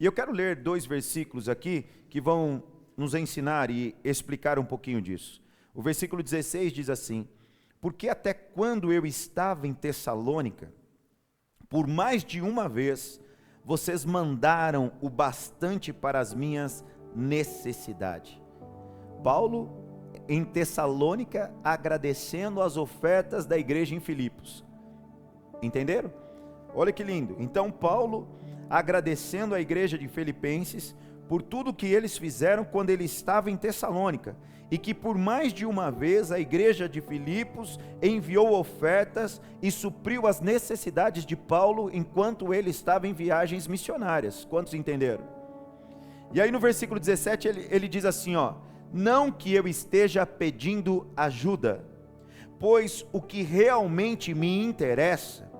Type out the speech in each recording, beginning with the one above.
E eu quero ler 2 versículos aqui que vão nos ensinar e explicar um pouquinho disso. O versículo 16 diz assim: porque até quando eu estava em Tessalônica, por mais de uma vez, vocês mandaram o bastante para as minhas necessidades. Paulo, em Tessalônica, agradecendo as ofertas da igreja em Filipos. Entenderam? Olha que lindo. Então Paulo, agradecendo a igreja de Filipenses, por tudo que eles fizeram quando ele estava em Tessalônica, e que por mais de uma vez a igreja de Filipos enviou ofertas e supriu as necessidades de Paulo enquanto ele estava em viagens missionárias. Quantos entenderam? E aí no versículo 17 ele diz assim, ó: não que eu esteja pedindo ajuda, pois o que realmente me interessa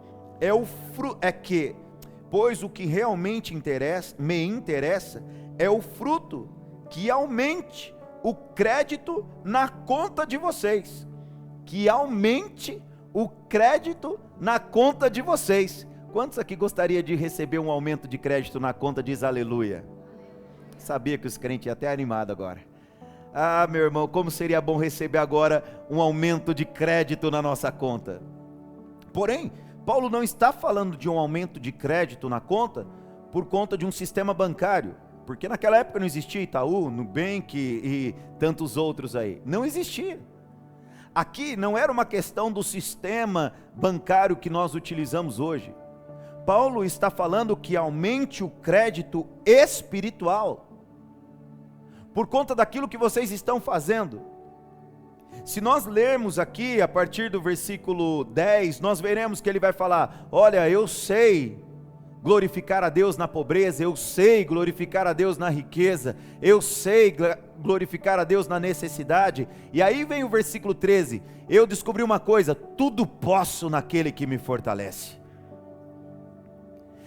me interessa é o fruto que aumente o crédito na conta de vocês. Que aumente o crédito na conta de vocês. Quantos aqui gostaria de receber um aumento de crédito na conta? Diz aleluia. Sabia que os crentes iam até animados agora. Ah, meu irmão, como seria bom receber agora um aumento de crédito na nossa conta. Porém, Paulo não está falando de um aumento de crédito na conta por conta de um sistema bancário, porque naquela época não existia Itaú, Nubank e tantos outros aí, não existia. Aqui não era uma questão do sistema bancário que nós utilizamos hoje. Paulo está falando que aumente o crédito espiritual, por conta daquilo que vocês estão fazendo. Se nós lermos aqui a partir do versículo 10, nós veremos que ele vai falar: olha, eu sei glorificar a Deus na pobreza, eu sei glorificar a Deus na riqueza, eu sei glorificar a Deus na necessidade. E aí vem o versículo 13: eu descobri uma coisa, tudo posso naquele que me fortalece.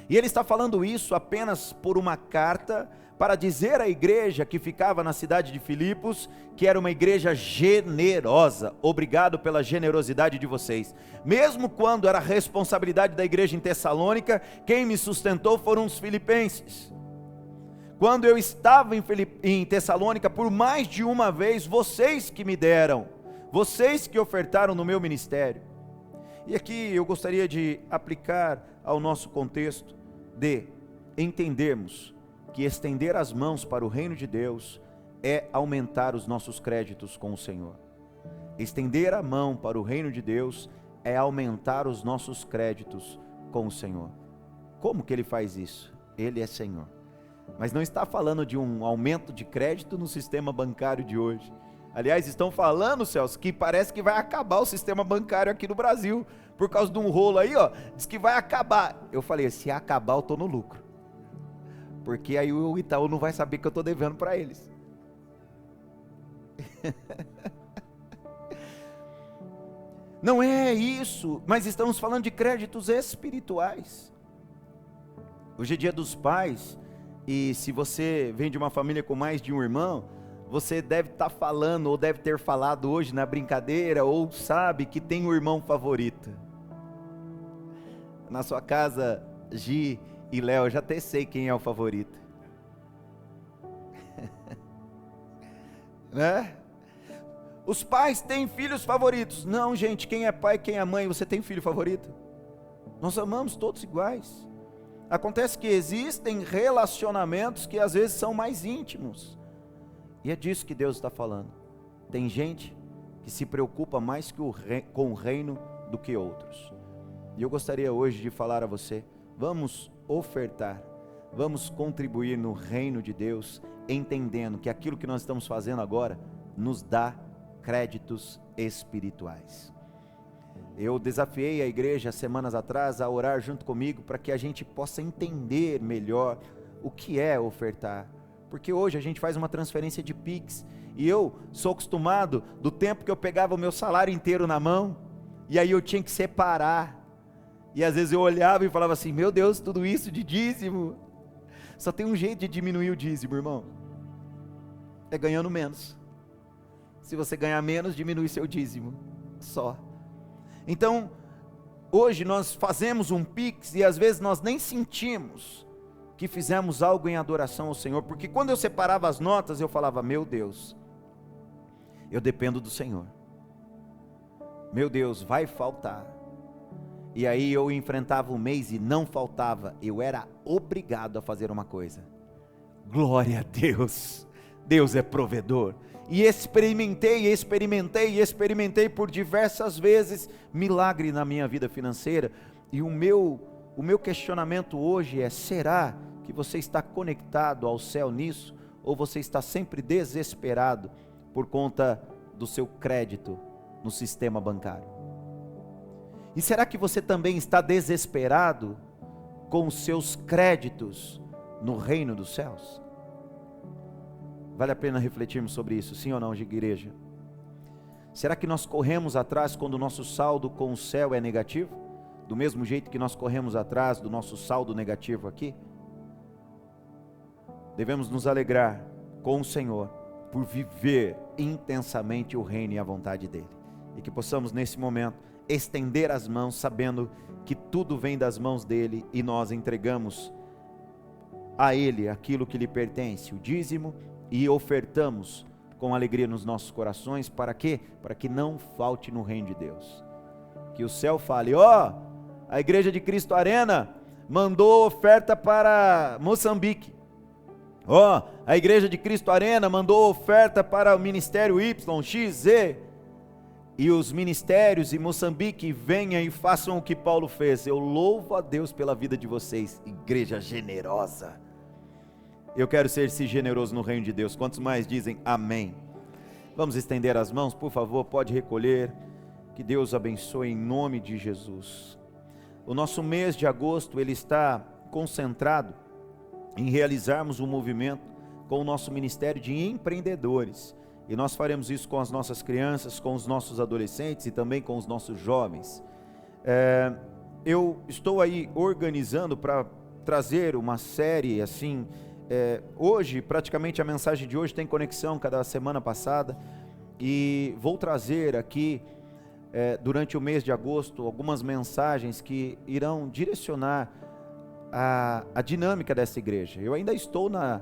E ele está falando isso apenas por uma carta, para dizer à igreja que ficava na cidade de Filipos, que era uma igreja generosa. Obrigado pela generosidade de vocês. Mesmo quando era responsabilidade da igreja em Tessalônica, quem me sustentou foram os filipenses. Quando eu estava em Tessalônica, por mais de uma vez, vocês que me deram, vocês que ofertaram no meu ministério. E aqui eu gostaria de aplicar ao nosso contexto, de entendermos que estender as mãos para o reino de Deus é aumentar os nossos créditos com o Senhor. Estender a mão para o reino de Deus é aumentar os nossos créditos com o Senhor. Como que ele faz isso? Ele é Senhor. Mas não está falando de um aumento de crédito no sistema bancário de hoje. Aliás, estão falando, Celso, que parece que vai acabar o sistema bancário aqui no Brasil, por causa de um rolo aí, ó, diz que vai acabar. Eu falei, se acabar eu estou no lucro, porque aí o Itaú não vai saber que eu estou devendo para eles. Não é isso, mas estamos falando de créditos espirituais. Hoje é dia dos pais, e se você vem de uma família com mais de um irmão, você deve estar falando, ou deve ter falado hoje na brincadeira, ou sabe que tem um irmão favorito. Na sua casa, Gi e Léo, eu já até sei quem é o favorito. Né? Os pais têm filhos favoritos. Não, gente, quem é pai, quem é mãe, você tem filho favorito? Nós amamos todos iguais. Acontece que existem relacionamentos que às vezes são mais íntimos. E é disso que Deus está falando. Tem gente que se preocupa mais com o reino do que outros. E eu gostaria hoje de falar a você, vamos ofertar, vamos contribuir no reino de Deus, entendendo que aquilo que nós estamos fazendo agora, nos dá créditos espirituais. Eu desafiei a igreja semanas atrás a orar junto comigo, para que a gente possa entender melhor o que é ofertar. Porque hoje a gente faz uma transferência de Pix, e eu sou acostumado do tempo que eu pegava o meu salário inteiro na mão, e aí eu tinha que separar, e às vezes eu olhava e falava assim, meu Deus, tudo isso de dízimo. Só tem um jeito de diminuir o dízimo, irmão, é ganhando menos. Se você ganhar menos, diminui seu dízimo, só. Então, hoje nós fazemos um Pix, e às vezes nós nem sentimos que fizemos algo em adoração ao Senhor, porque quando eu separava as notas, eu falava, meu Deus, eu dependo do Senhor, meu Deus, vai faltar. E aí eu enfrentava o mês e não faltava, eu era obrigado a fazer uma coisa, glória a Deus, Deus é provedor. E experimentei por diversas vezes milagre na minha vida financeira. E o meu questionamento hoje é: será que você está conectado ao céu nisso? Ou você está sempre desesperado por conta do seu crédito no sistema bancário? E será que você também está desesperado com os seus créditos no reino dos céus? Vale a pena refletirmos sobre isso, sim ou não, igreja? Será que nós corremos atrás quando o nosso saldo com o céu é negativo? Do mesmo jeito que nós corremos atrás do nosso saldo negativo aqui? Devemos nos alegrar com o Senhor por viver intensamente o reino e a vontade dEle. E que possamos nesse momento estender as mãos, sabendo que tudo vem das mãos dEle e nós entregamos a Ele aquilo que lhe pertence, o dízimo, e ofertamos com alegria nos nossos corações. Para quê? Para que não falte no reino de Deus. Que o céu fale: ó, a Igreja de Cristo Arena mandou oferta para Moçambique. Ó, a Igreja de Cristo Arena mandou oferta para o Ministério Y, X, Z. E os ministérios em Moçambique venham e façam o que Paulo fez. Eu louvo a Deus pela vida de vocês, igreja generosa. Eu quero ser esse generoso no reino de Deus. Quantos mais dizem amém? Vamos estender as mãos, por favor, pode recolher. Que Deus abençoe em nome de Jesus. O nosso mês de agosto, ele está concentrado em realizarmos um movimento com o nosso ministério de empreendedores. E nós faremos isso com as nossas crianças, com os nossos adolescentes e também com os nossos jovens. Eu estou aí organizando para trazer uma série assim. Hoje, praticamente a mensagem de hoje tem conexão com a da semana passada, e vou trazer aqui durante o mês de agosto algumas mensagens que irão direcionar a dinâmica dessa igreja. Eu ainda estou na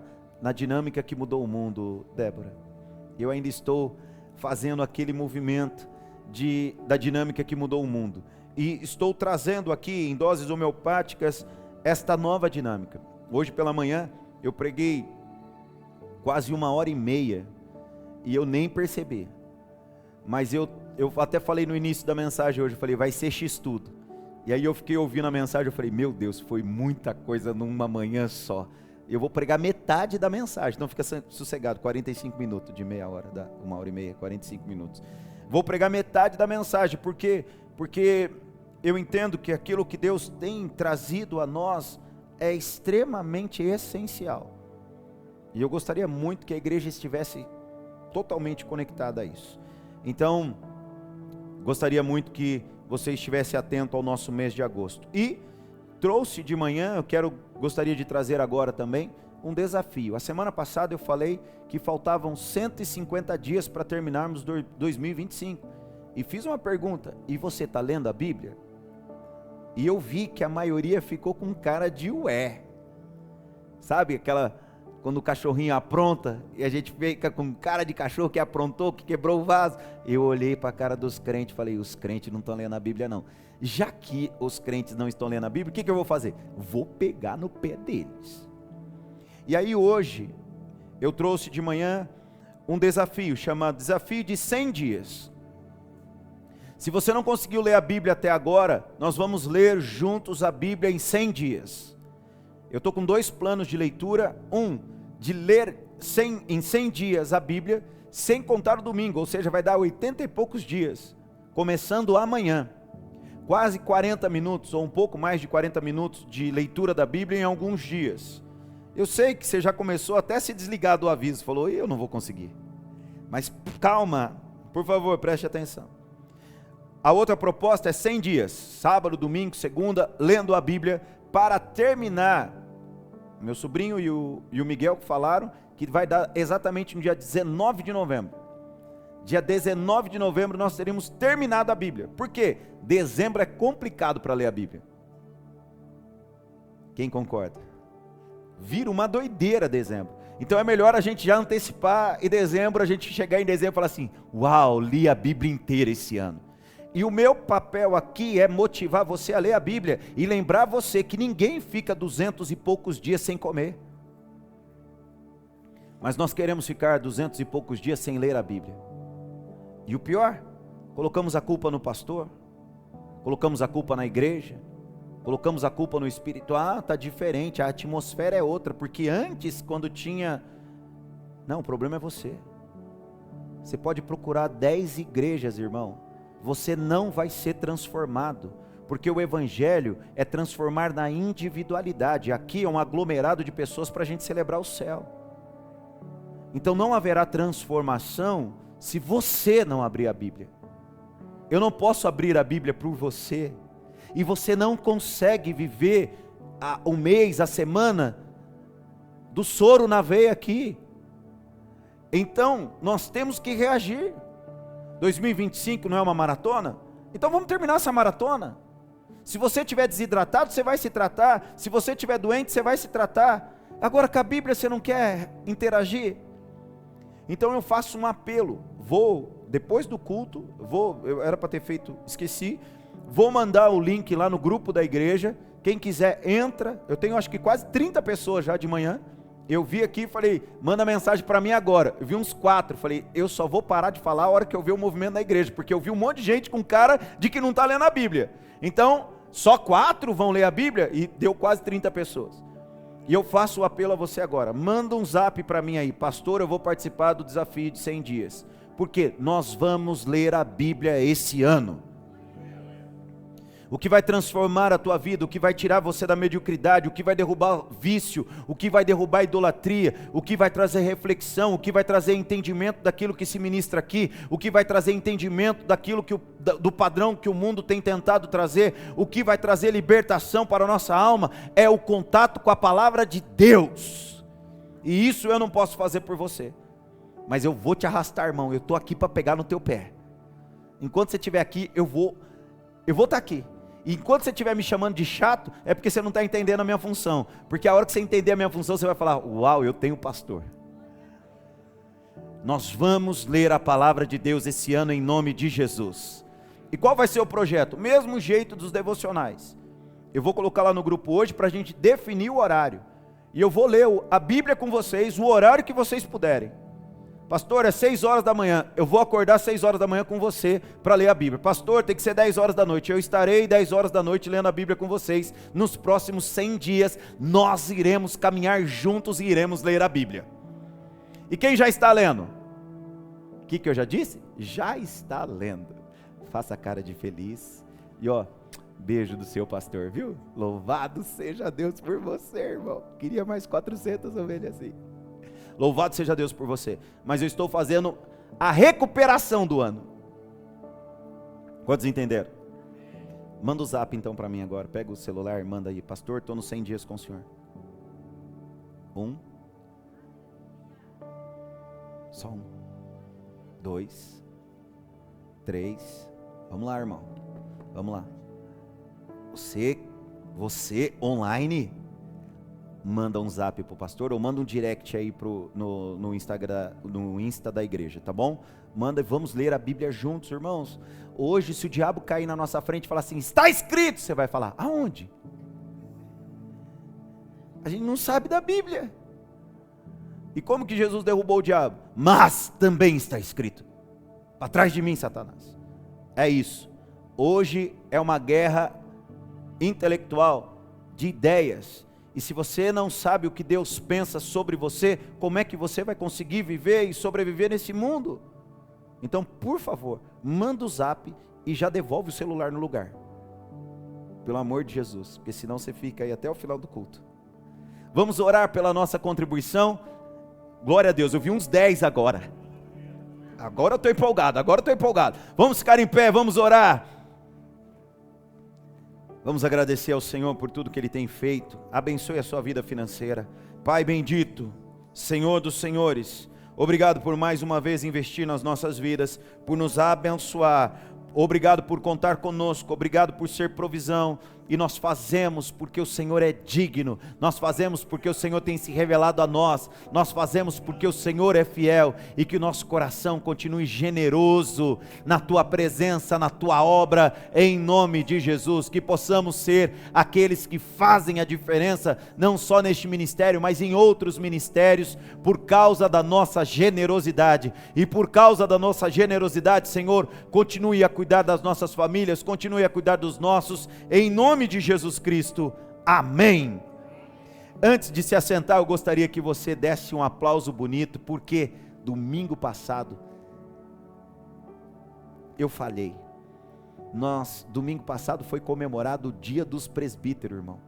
dinâmica que mudou o mundo, Débora. Eu ainda estou fazendo aquele movimento da dinâmica que mudou o mundo, e estou trazendo aqui em doses homeopáticas esta nova dinâmica. Hoje pela manhã eu preguei quase 1h30 e eu nem percebi, mas eu até falei no início da mensagem hoje, eu falei, vai ser X tudo. E aí eu fiquei ouvindo a mensagem, eu falei, meu Deus, foi muita coisa numa manhã só. Eu vou pregar metade da mensagem, então fica sossegado, 45 minutos, de meia hora, dá 1h30, 45 minutos. Vou pregar metade da mensagem, porque eu entendo que aquilo que Deus tem trazido a nós é extremamente essencial. E eu gostaria muito que a igreja estivesse totalmente conectada a isso. Então, gostaria muito que você estivesse atento ao nosso mês de agosto. E trouxe de manhã, gostaria de trazer agora também um desafio. A semana passada eu falei que faltavam 150 dias para terminarmos 2025. E fiz uma pergunta: e você está lendo a Bíblia? E eu vi que a maioria ficou com cara de ué. Sabe quando o cachorrinho apronta e a gente fica com cara de cachorro que aprontou, que quebrou o vaso? Eu olhei para a cara dos crentes e falei, os crentes não estão lendo a Bíblia não. Já que os crentes não estão lendo a Bíblia, o que eu vou fazer? Vou pegar no pé deles. E aí hoje, eu trouxe de manhã um desafio, chamado Desafio de 100 Dias. Se você não conseguiu ler a Bíblia até agora, nós vamos ler juntos a Bíblia em 100 dias. Eu estou com 2 planos de leitura. De ler em 100 dias a Bíblia, sem contar o domingo, ou seja, vai dar 80 e poucos dias, começando amanhã. Quase 40 minutos, ou um pouco mais de 40 minutos de leitura da Bíblia em alguns dias. Eu sei que você já começou até a se desligar do aviso, falou, eu não vou conseguir. Mas calma, por favor, preste atenção. A outra proposta é 100 dias, sábado, domingo, segunda, lendo a Bíblia, para terminar. Meu sobrinho e o Miguel que falaram que vai dar exatamente no dia 19 de novembro. Dia 19 de novembro nós teríamos terminado a Bíblia. Por quê? Dezembro é complicado para ler a Bíblia. Quem concorda? Vira uma doideira dezembro. Então é melhor a gente já antecipar e dezembro, a gente chegar em dezembro e falar assim: uau, li a Bíblia inteira esse ano. E o meu papel aqui é motivar você a ler a Bíblia e lembrar você que ninguém fica 200 e poucos dias sem comer. Mas nós queremos ficar 200 e poucos dias sem ler a Bíblia. E o pior, colocamos a culpa no pastor, colocamos a culpa na igreja, colocamos a culpa no espírito. Está diferente, a atmosfera é outra, porque antes quando tinha... Não, o problema é você. Você pode procurar 10 igrejas, irmão, você não vai ser transformado, porque o evangelho é transformar na individualidade. Aqui é um aglomerado de pessoas para a gente celebrar o céu. Então não haverá transformação se você não abrir a Bíblia. Eu não posso abrir a Bíblia por você, e você não consegue viver o mês, a semana, do soro na veia aqui. Então, nós temos que reagir. 2025 não é uma maratona? Então vamos terminar essa maratona. Se você estiver desidratado, você vai se tratar. Se você estiver doente, você vai se tratar. Agora com a Bíblia você não quer interagir? Então eu faço um apelo. Depois do culto, eu era para ter feito, esqueci. Vou mandar o link lá no grupo da igreja. Quem quiser entra. Eu tenho acho que quase 30 pessoas já de manhã. Eu vi aqui e falei, manda mensagem para mim agora. Eu vi uns 4, falei, eu só vou parar de falar a hora que eu ver o movimento da igreja, porque eu vi um monte de gente com cara de que não está lendo a Bíblia. Então, só 4 vão ler a Bíblia, e deu quase 30 pessoas. E eu faço o apelo a você agora, manda um zap para mim aí: pastor, eu vou participar do desafio de 100 dias, porque nós vamos ler a Bíblia esse ano. O que vai transformar a tua vida, o que vai tirar você da mediocridade, o que vai derrubar vício, o que vai derrubar a idolatria, o que vai trazer reflexão, o que vai trazer entendimento daquilo que se ministra aqui, o que vai trazer entendimento daquilo do padrão que o mundo tem tentado trazer, o que vai trazer libertação para a nossa alma, é o contato com a palavra de Deus. E isso eu não posso fazer por você, mas eu vou te arrastar, irmão. Eu estou aqui para pegar no teu pé. Enquanto você estiver aqui, eu vou estar aqui. E enquanto você estiver me chamando de chato, é porque você não está entendendo a minha função. Porque a hora que você entender a minha função, você vai falar: uau, eu tenho pastor. Nós vamos ler a palavra de Deus esse ano em nome de Jesus. E qual vai ser o projeto? Mesmo jeito dos devocionais. Eu vou colocar lá no grupo hoje para a gente definir o horário. E eu vou ler a Bíblia com vocês, o horário que vocês puderem. Pastor, é 6 horas da manhã, eu vou acordar 6 horas da manhã com você para ler a Bíblia. Pastor, tem que ser 10 horas da noite, eu estarei 10 horas da noite lendo a Bíblia com vocês. Nos próximos 100 dias, nós iremos caminhar juntos e iremos ler a Bíblia. E quem já está lendo? O que eu já disse? Já está lendo. Faça a cara de feliz. E beijo do seu pastor, viu? Louvado seja Deus por você, irmão. Queria mais 400 ovelhas assim. Louvado seja Deus por você. Mas eu estou fazendo a recuperação do ano. Quantos entenderam? Manda o zap então para mim agora. Pega o celular e manda aí: pastor, estou nos 100 dias com o senhor. 1. Só 1. 2. 3. Vamos lá, irmão. Vamos lá. Você online, manda um zap pro pastor, ou manda um direct aí no Instagram, no Insta da igreja, tá bom? Manda e vamos ler a Bíblia juntos, irmãos. Hoje, se o diabo cair na nossa frente e falar assim: está escrito, você vai falar: aonde? A gente não sabe da Bíblia. E como que Jesus derrubou o diabo? Mas também está escrito: atrás de mim, Satanás. É isso. Hoje é uma guerra intelectual, de ideias. E se você não sabe o que Deus pensa sobre você, como é que você vai conseguir viver e sobreviver nesse mundo? Então, por favor, manda o zap e já devolve o celular no lugar. Pelo amor de Jesus, porque senão você fica aí até o final do culto. Vamos orar pela nossa contribuição. Glória a Deus, eu vi uns 10 agora. Agora eu estou empolgado, Vamos ficar em pé, vamos orar. Vamos agradecer ao Senhor por tudo que Ele tem feito. Abençoe a sua vida financeira. Pai bendito, Senhor dos senhores, obrigado por mais uma vez investir nas nossas vidas, por nos abençoar. Obrigado por contar conosco, obrigado por ser provisão. e nós fazemos porque o Senhor é digno, nós fazemos porque o Senhor tem se revelado a nós, nós fazemos porque o Senhor é fiel, e que o nosso coração continue generoso na Tua presença, na Tua obra, em nome de Jesus, que possamos ser aqueles que fazem a diferença, não só neste ministério, mas em outros ministérios, por causa da nossa generosidade, e por causa da nossa generosidade, Senhor, continue a cuidar das nossas famílias, continue a cuidar dos nossos, em nome de Jesus Cristo, amém. Antes de se assentar, eu gostaria que você desse um aplauso bonito, porque domingo passado eu falhei. Domingo passado foi comemorado o dia dos presbíteros, irmão,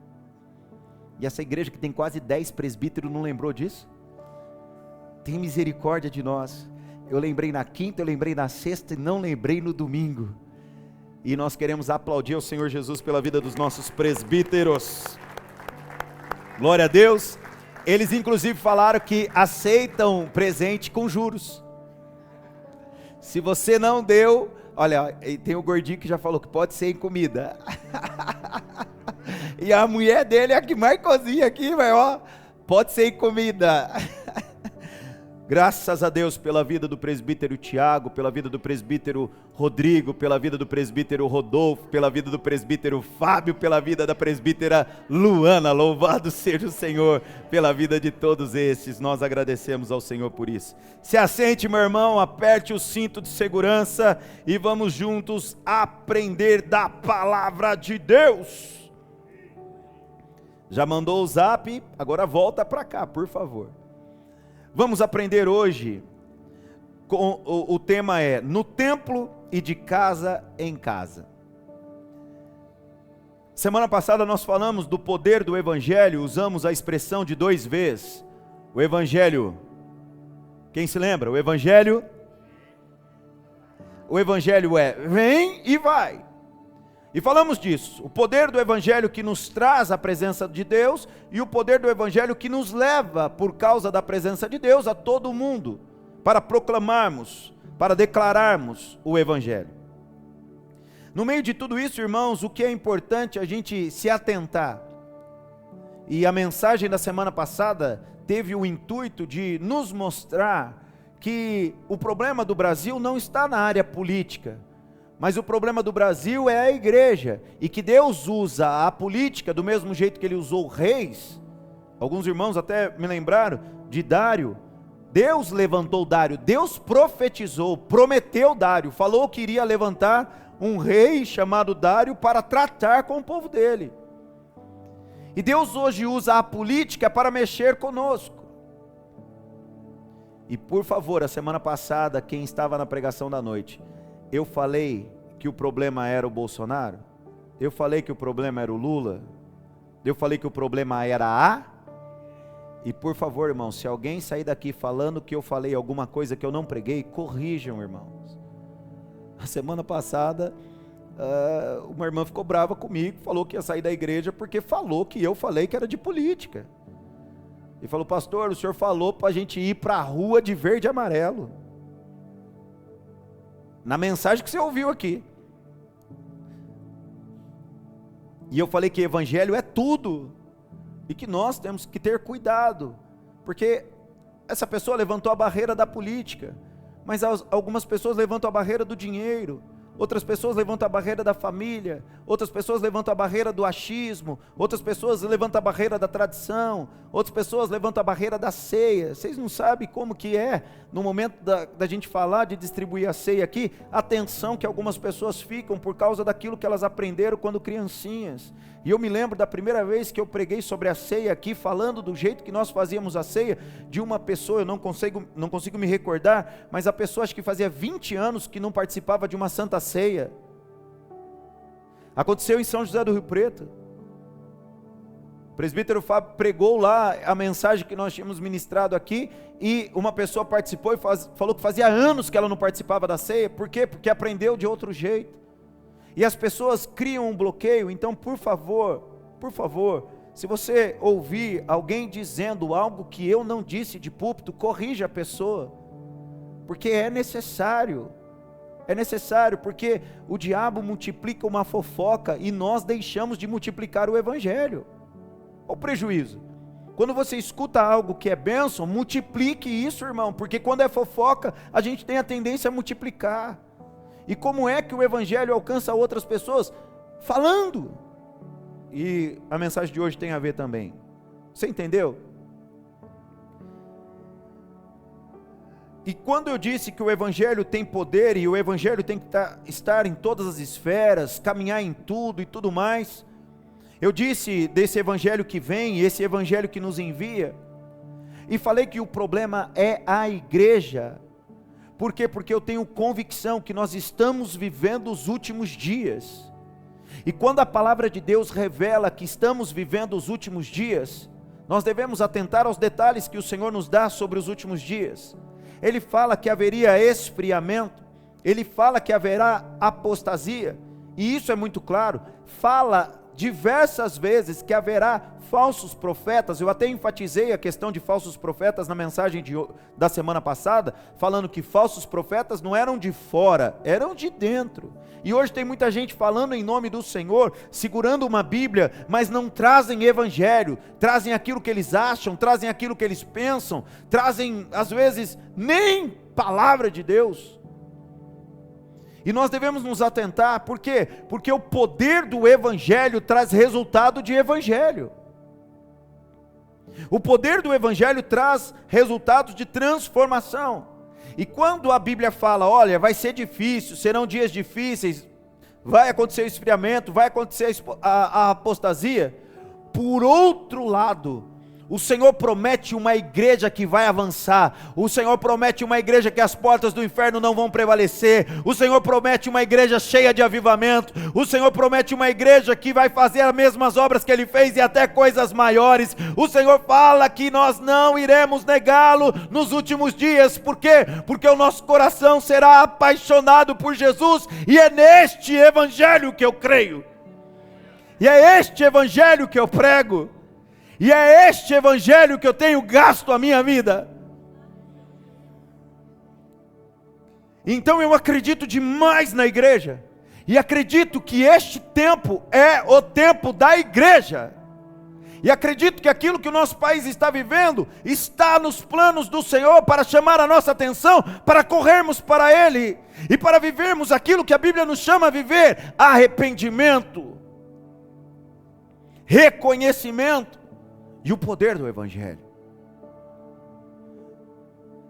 e essa igreja que tem quase 10 presbíteros não lembrou disso? Tem misericórdia de nós. Eu lembrei na quinta, eu lembrei na sexta e não lembrei no domingo. E nós queremos aplaudir ao Senhor Jesus pela vida dos nossos presbíteros. Glória a Deus. Eles inclusive falaram que aceitam presente com juros. Se você não deu, olha, tem o gordinho que já falou que pode ser em comida. E a mulher dele é a que mais cozinha aqui, mas ó, pode ser em comida. Graças a Deus pela vida do presbítero Tiago, pela vida do presbítero Rodrigo, pela vida do presbítero Rodolfo, pela vida do presbítero Fábio, pela vida da presbítera Luana. Louvado seja o Senhor pela vida de todos esses. Nós agradecemos ao Senhor por isso. Se assente, meu irmão, aperte o cinto de segurança e vamos juntos aprender da palavra de Deus. Já mandou o zap? Agora volta para cá, por favor. Vamos aprender hoje, o tema é, no templo e de casa em casa. Semana passada nós falamos do poder do Evangelho, usamos a expressão de 2 vezes. O Evangelho, quem se lembra? O Evangelho é vem e vai. E falamos disso, o poder do Evangelho que nos traz a presença de Deus, e o poder do Evangelho que nos leva, por causa da presença de Deus, a todo mundo, para proclamarmos, para declararmos o Evangelho. No meio de tudo isso, irmãos, o que é importante a gente se atentar, e a mensagem da semana passada teve o intuito de nos mostrar que o problema do Brasil não está na área política, mas o problema do Brasil é a igreja, e que Deus usa a política do mesmo jeito que Ele usou reis. Alguns irmãos até me lembraram de Dário. Deus levantou Dário, Deus profetizou, prometeu Dário, falou que iria levantar um rei chamado Dário para tratar com o povo dele. E Deus hoje usa a política para mexer conosco. E por favor, a semana passada, quem estava na pregação da noite, eu falei que o problema era o Bolsonaro? Eu falei que o problema era o Lula? Eu falei que o problema era a... E por favor, irmão, se alguém sair daqui falando que eu falei alguma coisa que eu não preguei, corrijam, irmãos. A semana passada, uma irmã ficou brava comigo, falou que ia sair da igreja porque falou que eu falei que era de política. E falou, pastor, o senhor falou para a gente ir para a rua de verde e amarelo. Na mensagem que você ouviu aqui. E eu falei que evangelho é tudo, e que nós temos que ter cuidado, porque essa pessoa levantou a barreira da política, mas algumas pessoas levantam a barreira do dinheiro, outras pessoas levantam a barreira da família, outras pessoas levantam a barreira do achismo, outras pessoas levantam a barreira da tradição, outras pessoas levantam a barreira da ceia. Vocês não sabem como que é, no momento da gente falar de distribuir a ceia aqui, a tensão que algumas pessoas ficam por causa daquilo que elas aprenderam quando criancinhas. E eu me lembro da primeira vez que eu preguei sobre a ceia aqui, falando do jeito que nós fazíamos a ceia, de uma pessoa, eu não consigo me recordar, mas a pessoa acho que fazia 20 anos que não participava de uma santa ceia. Aconteceu em São José do Rio Preto. O presbítero Fábio pregou lá a mensagem que nós tínhamos ministrado aqui, e uma pessoa participou e falou que fazia anos que ela não participava da ceia. Por quê? Porque aprendeu de outro jeito. E as pessoas criam um bloqueio. Então, por favor, se você ouvir alguém dizendo algo que eu não disse de púlpito, corrija a pessoa, porque é necessário. É necessário, porque o diabo multiplica uma fofoca e nós deixamos de multiplicar o evangelho. Olha o prejuízo. Quando você escuta algo que é bênção, multiplique isso, irmão, porque quando é fofoca, a gente tem a tendência a multiplicar. E como é que o evangelho alcança outras pessoas? Falando. E a mensagem de hoje tem a ver também. Você entendeu? E quando eu disse que o evangelho tem poder e o evangelho tem que estar em todas as esferas, caminhar em tudo e tudo mais, eu disse desse evangelho que vem, esse evangelho que nos envia, e falei que o problema é a igreja. Por quê? Porque eu tenho convicção que nós estamos vivendo os últimos dias. E quando a palavra de Deus revela que estamos vivendo os últimos dias, nós devemos atentar aos detalhes que o Senhor nos dá sobre os últimos dias. Ele fala que haveria esfriamento, ele fala que haverá apostasia, e isso é muito claro. Fala diversas vezes que haverá falsos profetas. Eu até enfatizei a questão de falsos profetas na mensagem da semana passada, falando que falsos profetas não eram de fora, eram de dentro. E hoje tem muita gente falando em nome do Senhor, segurando uma Bíblia, mas não trazem evangelho, trazem aquilo que eles acham, trazem aquilo que eles pensam, trazem às vezes nem palavra de Deus. E nós devemos nos atentar, por quê? Porque o poder do evangelho traz resultado de evangelho. O poder do evangelho traz resultados de transformação. E quando a Bíblia fala, olha, vai ser difícil, serão dias difíceis, vai acontecer o esfriamento, vai acontecer a apostasia, por outro lado, o Senhor promete uma igreja que vai avançar. O Senhor promete uma igreja que as portas do inferno não vão prevalecer. O Senhor promete uma igreja cheia de avivamento. O Senhor promete uma igreja que vai fazer as mesmas obras que Ele fez e até coisas maiores. O Senhor fala que nós não iremos negá-lo nos últimos dias. Por quê? Porque o nosso coração será apaixonado por Jesus, e é neste evangelho que eu creio. E é este evangelho que eu prego. E é este evangelho que eu tenho gasto a minha vida. Então eu acredito demais na igreja, e acredito que este tempo é o tempo da igreja, e acredito que aquilo que o nosso país está vivendo, está nos planos do Senhor para chamar a nossa atenção, para corrermos para Ele, e para vivermos aquilo que a Bíblia nos chama a viver: arrependimento, reconhecimento, e o poder do evangelho.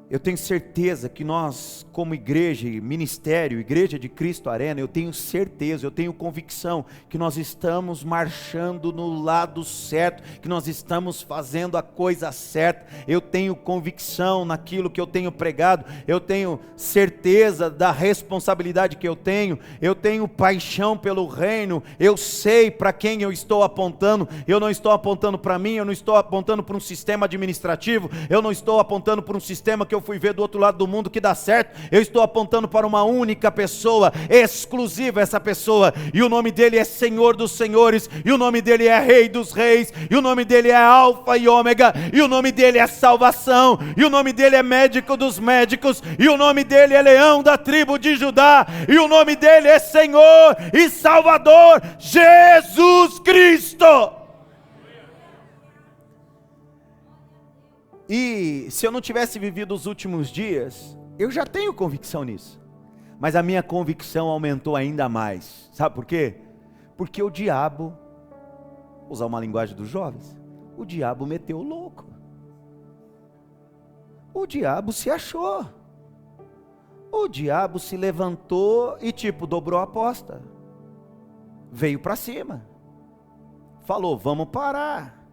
Eu tenho certeza que nós, como igreja e ministério, Igreja de Cristo Arena, eu tenho certeza, eu tenho convicção que nós estamos marchando no lado certo, que nós estamos fazendo a coisa certa. Eu tenho convicção naquilo que eu tenho pregado, eu tenho certeza da responsabilidade que eu tenho paixão pelo reino, eu sei para quem eu estou apontando. Eu não estou apontando para mim, eu não estou apontando para um sistema administrativo, eu não estou apontando para um sistema que eu fui ver do outro lado do mundo que dá certo. Eu estou apontando para uma única pessoa, exclusiva essa pessoa, e o nome dele é Senhor dos Senhores, e o nome dele é Rei dos Reis, e o nome dele é Alfa e Ômega, e o nome dele é Salvação, e o nome dele é Médico dos Médicos, e o nome dele é Leão da tribo de Judá, e o nome dele é Senhor e Salvador, Jesus Cristo. E se eu não tivesse vivido os últimos dias, eu já tenho convicção nisso, mas a minha convicção aumentou ainda mais. Sabe por quê? Porque o diabo, vou usar uma linguagem dos jovens, o diabo meteu o louco. O diabo se achou. O diabo se levantou e dobrou a aposta. Veio para cima. Falou, vamos parar.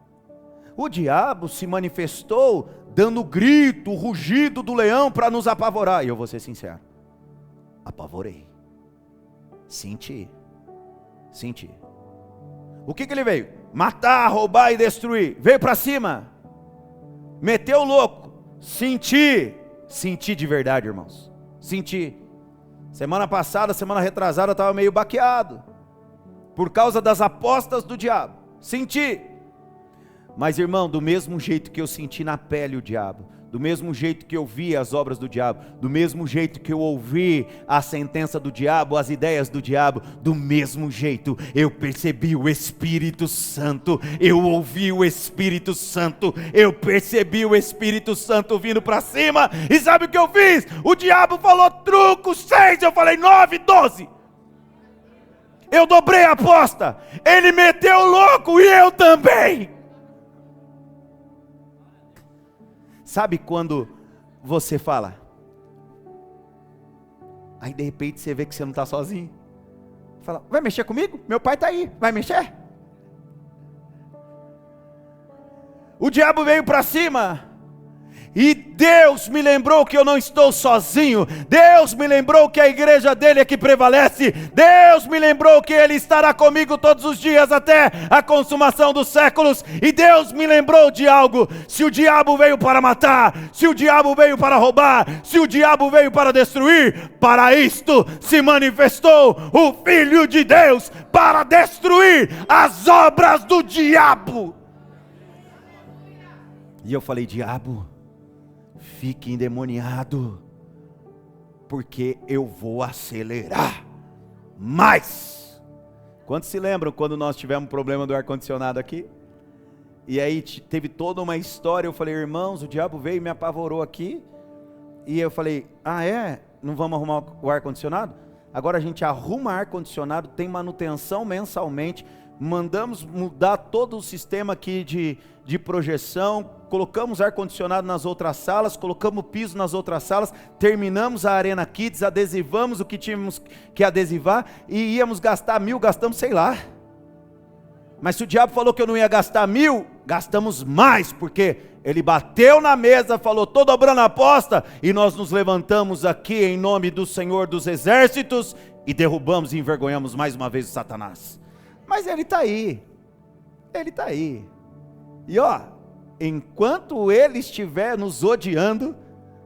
O diabo se manifestou dando o grito, o rugido do leão para nos apavorar. E eu vou ser sincero, apavorei, senti. O que ele veio? Matar, roubar e destruir. Veio para cima, meteu o louco. Senti de verdade, irmãos, senti. Semana passada, semana retrasada, eu estava meio baqueado, por causa das apostas do diabo. Senti. Mas irmão, do mesmo jeito que eu senti na pele o diabo, do mesmo jeito que eu vi as obras do diabo, do mesmo jeito que eu ouvi a sentença do diabo, as ideias do diabo, do mesmo jeito eu percebi o Espírito Santo, eu ouvi o Espírito Santo, eu percebi o Espírito Santo vindo para cima, e sabe o que eu fiz? O diabo falou truco 6, eu falei 9, 12. Eu dobrei a aposta, ele meteu o louco e eu também. Sabe quando você fala, aí de repente você vê que você não está sozinho, fala, vai mexer comigo? Meu pai está aí, vai mexer? O diabo veio para cima, e Deus me lembrou que eu não estou sozinho, Deus me lembrou que a igreja dele é que prevalece, Deus me lembrou que ele estará comigo todos os dias até a consumação dos séculos, e Deus me lembrou de algo: se o diabo veio para matar, se o diabo veio para roubar, se o diabo veio para destruir, para isto se manifestou o Filho de Deus, para destruir as obras do diabo. E eu falei, diabo, fique endemoniado, porque eu vou acelerar mais. Quantos se lembram quando nós tivemos um problema do ar-condicionado aqui? E aí teve toda uma história, eu falei, irmãos, o diabo veio e me apavorou aqui. E eu falei, ah é? Não vamos arrumar o ar-condicionado? Agora a gente arruma ar-condicionado, tem manutenção mensalmente, mandamos mudar todo o sistema aqui de projeção, colocamos ar-condicionado nas outras salas, colocamos piso nas outras salas, terminamos a Arena Kids, adesivamos o que tínhamos que adesivar, e íamos gastar 1.000, gastamos sei lá. Mas se o diabo falou que eu não ia gastar 1.000, gastamos mais, porque ele bateu na mesa, falou, estou dobrando a aposta, e nós nos levantamos aqui em nome do Senhor dos Exércitos, e derrubamos e envergonhamos mais uma vez o Satanás. Mas ele está aí, ele está aí, e ó, enquanto ele estiver nos odiando,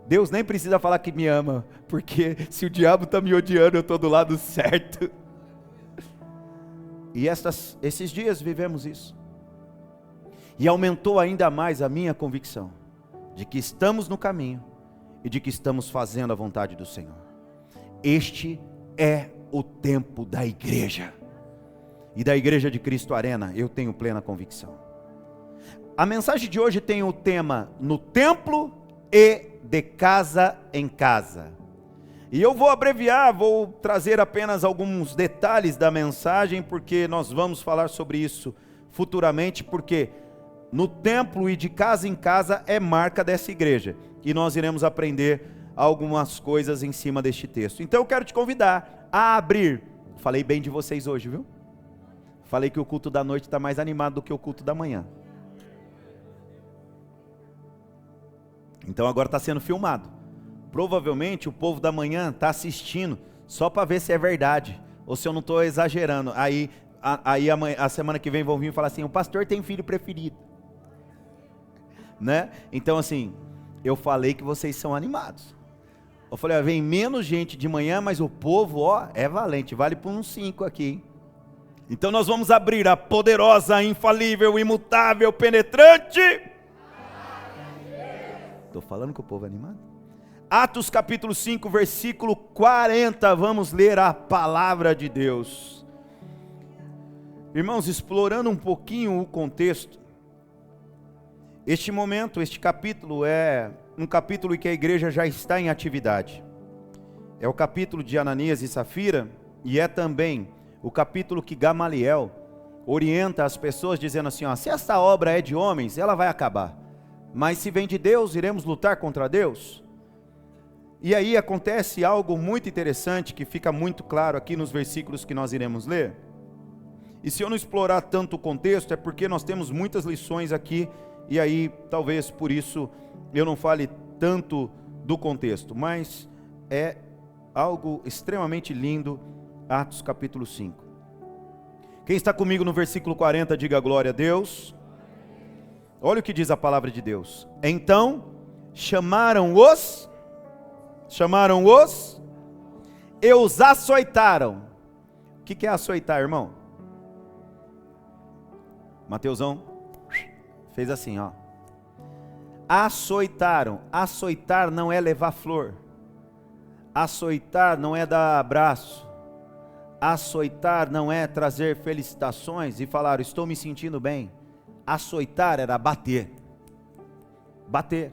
Deus nem precisa falar que me ama, porque se o diabo está me odiando, eu estou do lado certo. E esses dias vivemos isso, e aumentou ainda mais a minha convicção, de que estamos no caminho, e de que estamos fazendo a vontade do Senhor. Este é o tempo da igreja, e da Igreja de Cristo Arena, eu tenho plena convicção. A mensagem de hoje tem o tema, no templo e de casa em casa. E eu vou abreviar, vou trazer apenas alguns detalhes da mensagem, porque nós vamos falar sobre isso futuramente, porque no templo e de casa em casa é marca dessa igreja. E nós iremos aprender algumas coisas em cima deste texto. Então eu quero te convidar a abrir. Falei bem de vocês hoje, viu? Falei que o culto da noite está mais animado do que o culto da manhã. Então agora está sendo filmado. Provavelmente o povo da manhã está assistindo só para ver se é verdade, ou se eu não estou exagerando. Aí a semana que vem vão vir e falar assim, o pastor tem filho preferido, né? Então assim, eu falei que vocês são animados. Eu falei, ó, vem menos gente de manhã, mas o povo, ó, é valente, vale por uns 5 aqui, hein? Então nós vamos abrir a poderosa, infalível, imutável, penetrante. Estou falando que o povo é animado. Atos capítulo 5, versículo 40, vamos ler a palavra de Deus. Irmãos, explorando um pouquinho o contexto, este momento, este capítulo é um capítulo em que a igreja já está em atividade. É o capítulo de Ananias e Safira, e é também o capítulo que Gamaliel orienta as pessoas dizendo assim, ó, se esta obra é de homens, ela vai acabar. Mas se vem de Deus, iremos lutar contra Deus? E aí acontece algo muito interessante que fica muito claro aqui nos versículos que nós iremos ler. E se eu não explorar tanto o contexto, é porque nós temos muitas lições aqui, e aí talvez por isso eu não fale tanto do contexto, mas é algo extremamente lindo, Atos capítulo 5. Quem está comigo no versículo 40, diga glória a Deus. Olha o que diz a palavra de Deus. Então chamaram-os e os açoitaram. O que é açoitar, irmão? Mateusão fez assim, ó. açoitaram. Açoitar não é levar flor. Açoitar não é dar abraço. Açoitar não é trazer felicitações e falar, estou me sentindo bem. Açoitar era bater. Bater.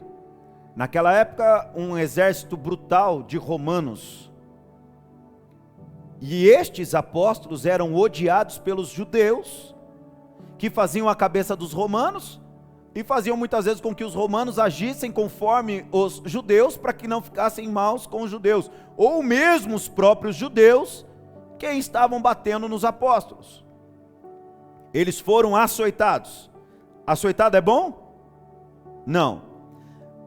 Naquela época, um exército brutal de romanos. E estes apóstolos eram odiados pelos judeus, que faziam a cabeça dos romanos, e faziam muitas vezes com que os romanos agissem conforme os judeus, para que não ficassem maus com os judeus, ou mesmo os próprios judeus, que estavam batendo nos apóstolos. Eles foram açoitados. Açoitado é bom? Não.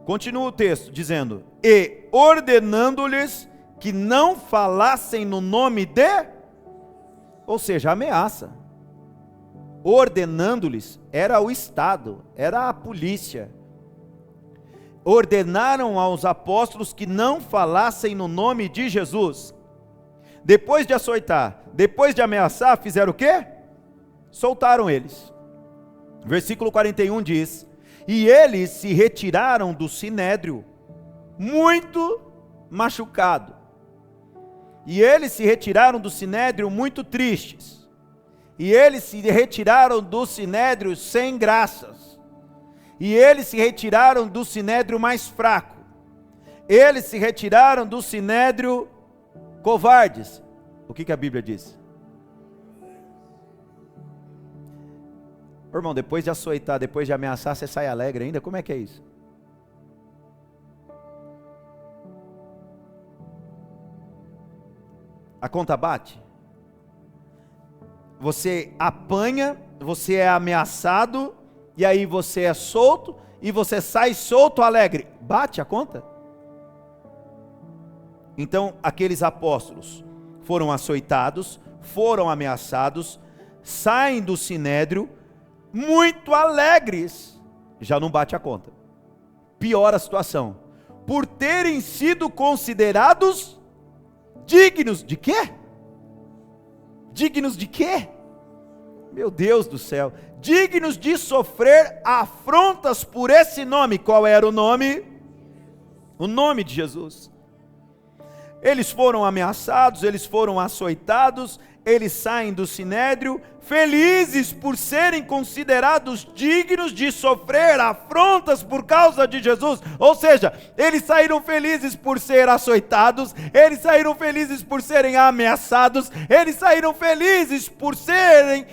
Continua o texto dizendo, e ordenando-lhes que não falassem no nome de, ou seja, ameaça. Ordenando-lhes, era o Estado, era a polícia. Ordenaram aos apóstolos que não falassem no nome de Jesus. Depois de açoitar, depois de ameaçar, fizeram o quê? Soltaram eles. Versículo 41 diz, e eles se retiraram do sinédrio, muito machucado. E eles se retiraram do sinédrio muito tristes. E eles se retiraram do sinédrio sem graças. E eles se retiraram do sinédrio mais fraco. Eles se retiraram do sinédrio covardes. O que a Bíblia diz? Irmão, depois de açoitar, depois de ameaçar, você sai alegre ainda? Como é que é isso? A conta bate? Você apanha, você é ameaçado, e aí você é solto, e você sai solto alegre. Bate a conta? Então, aqueles apóstolos foram açoitados, foram ameaçados, saem do sinédrio, muito alegres. Já não bate a conta. Piora a situação. Por terem sido considerados dignos de quê? Dignos de quê? Meu Deus do céu. Dignos de sofrer afrontas por esse nome. Qual era o nome? O nome de Jesus. Eles foram ameaçados, eles foram açoitados, eles saem do sinédrio, felizes por serem considerados dignos de sofrer afrontas por causa de Jesus. Ou seja, eles saíram felizes por ser açoitados, eles saíram felizes por serem ameaçados, eles saíram felizes por serem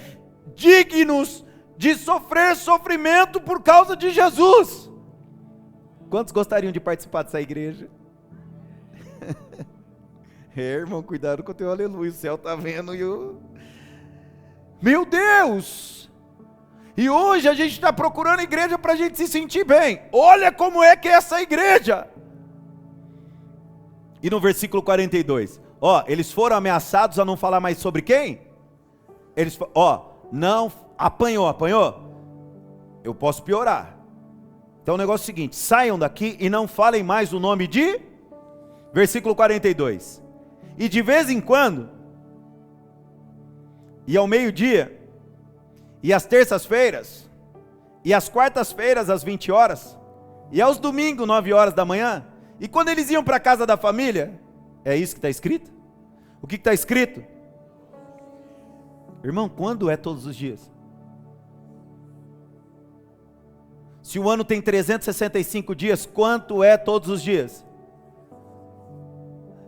dignos de sofrer sofrimento por causa de Jesus. Quantos gostariam de participar dessa igreja? Irmão, cuidado com o teu aleluia, o céu está vendo e o... Meu Deus! E hoje a gente está procurando igreja para a gente se sentir bem. Olha como é que é essa igreja. E no versículo 42, eles foram ameaçados a não falar mais sobre quem? Eles, não, apanhou? Eu posso piorar. Então o negócio é o seguinte, saiam daqui e não falem mais o nome de... Versículo 42. E de vez em quando, e ao meio-dia, e às terças-feiras, e às quartas-feiras às 20 horas, e aos domingos 9 horas da manhã, e quando eles iam para a casa da família, é isso que está escrito? O que está escrito? Irmão, quando é todos os dias? Se o ano tem 365 dias, quanto é todos os dias?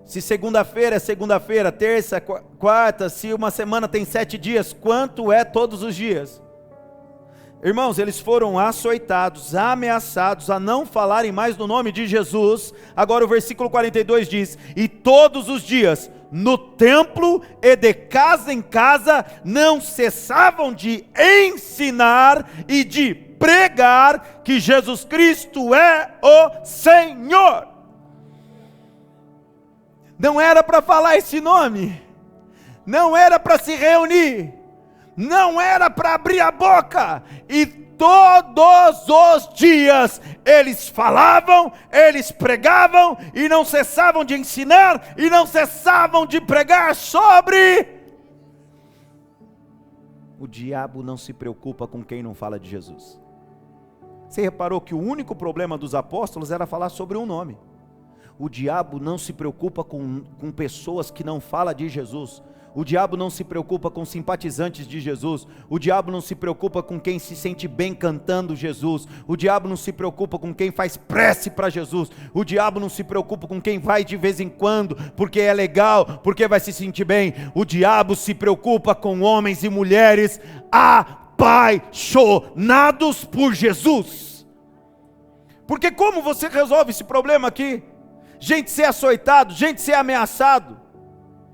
Se segunda-feira é segunda-feira, terça, quarta, se uma semana tem 7 dias, quanto é todos os dias? Irmãos, eles foram açoitados, ameaçados a não falarem mais no nome de Jesus. Agora o versículo 42 diz, e todos os dias, no templo e de casa em casa, não cessavam de ensinar e de pregar que Jesus Cristo é o Senhor. Não era para falar esse nome, não era para se reunir, não era para abrir a boca, e todos os dias eles falavam, eles pregavam, e não cessavam de ensinar, e não cessavam de pregar sobre... O diabo não se preocupa com quem não fala de Jesus. Você reparou que o único problema dos apóstolos era falar sobre um nome. O diabo não se preocupa com pessoas que não falam de Jesus. O diabo não se preocupa com simpatizantes de Jesus. O diabo não se preocupa com quem se sente bem cantando Jesus. O diabo não se preocupa com quem faz prece para Jesus. O diabo não se preocupa com quem vai de vez em quando, porque é legal, porque vai se sentir bem. O diabo se preocupa com homens e mulheres apaixonados por Jesus. Porque como você resolve esse problema aqui? Gente ser açoitado, gente ser ameaçado,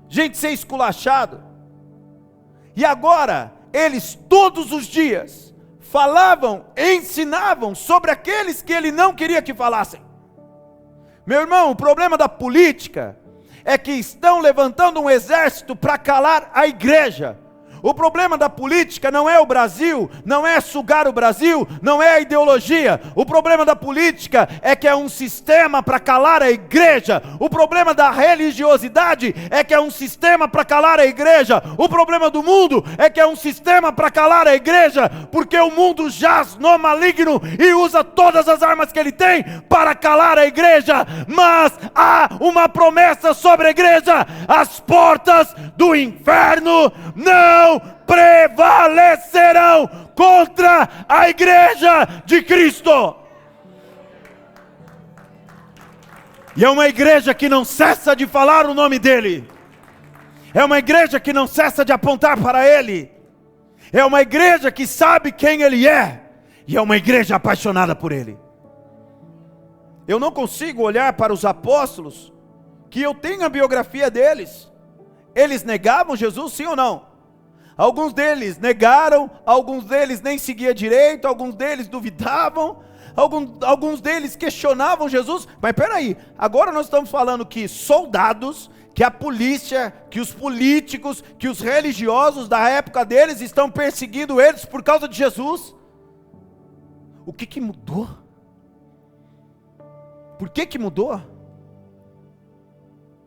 gente ser esculachado. E agora, eles todos os dias falavam, ensinavam sobre aqueles que ele não queria que falassem. Meu irmão, o problema da política é que estão levantando um exército para calar a igreja. O problema da política não é o Brasil, não é sugar o Brasil, não é a ideologia. O problema da política é que é um sistema para calar a igreja. O problema da religiosidade é que é um sistema para calar a igreja. O problema do mundo é que é um sistema para calar a igreja, porque o mundo jaz no maligno e usa todas as armas que ele tem para calar a igreja. Mas há uma promessa sobre a igreja: as portas do inferno não prevalecerão contra a igreja de Cristo. E é uma igreja que não cessa de falar o nome dele. É uma igreja que não cessa de apontar para ele. É uma igreja que sabe quem ele é. E é uma igreja apaixonada por ele. Eu não consigo olhar para os apóstolos, que eu tenho a biografia deles. Eles negavam Jesus, sim ou não? Alguns deles negaram, alguns deles nem seguiam direito, alguns deles duvidavam, alguns deles questionavam Jesus. Mas peraí, agora nós estamos falando que soldados, que a polícia, que os políticos, que os religiosos da época deles estão perseguindo eles por causa de Jesus. O que mudou? Por que mudou?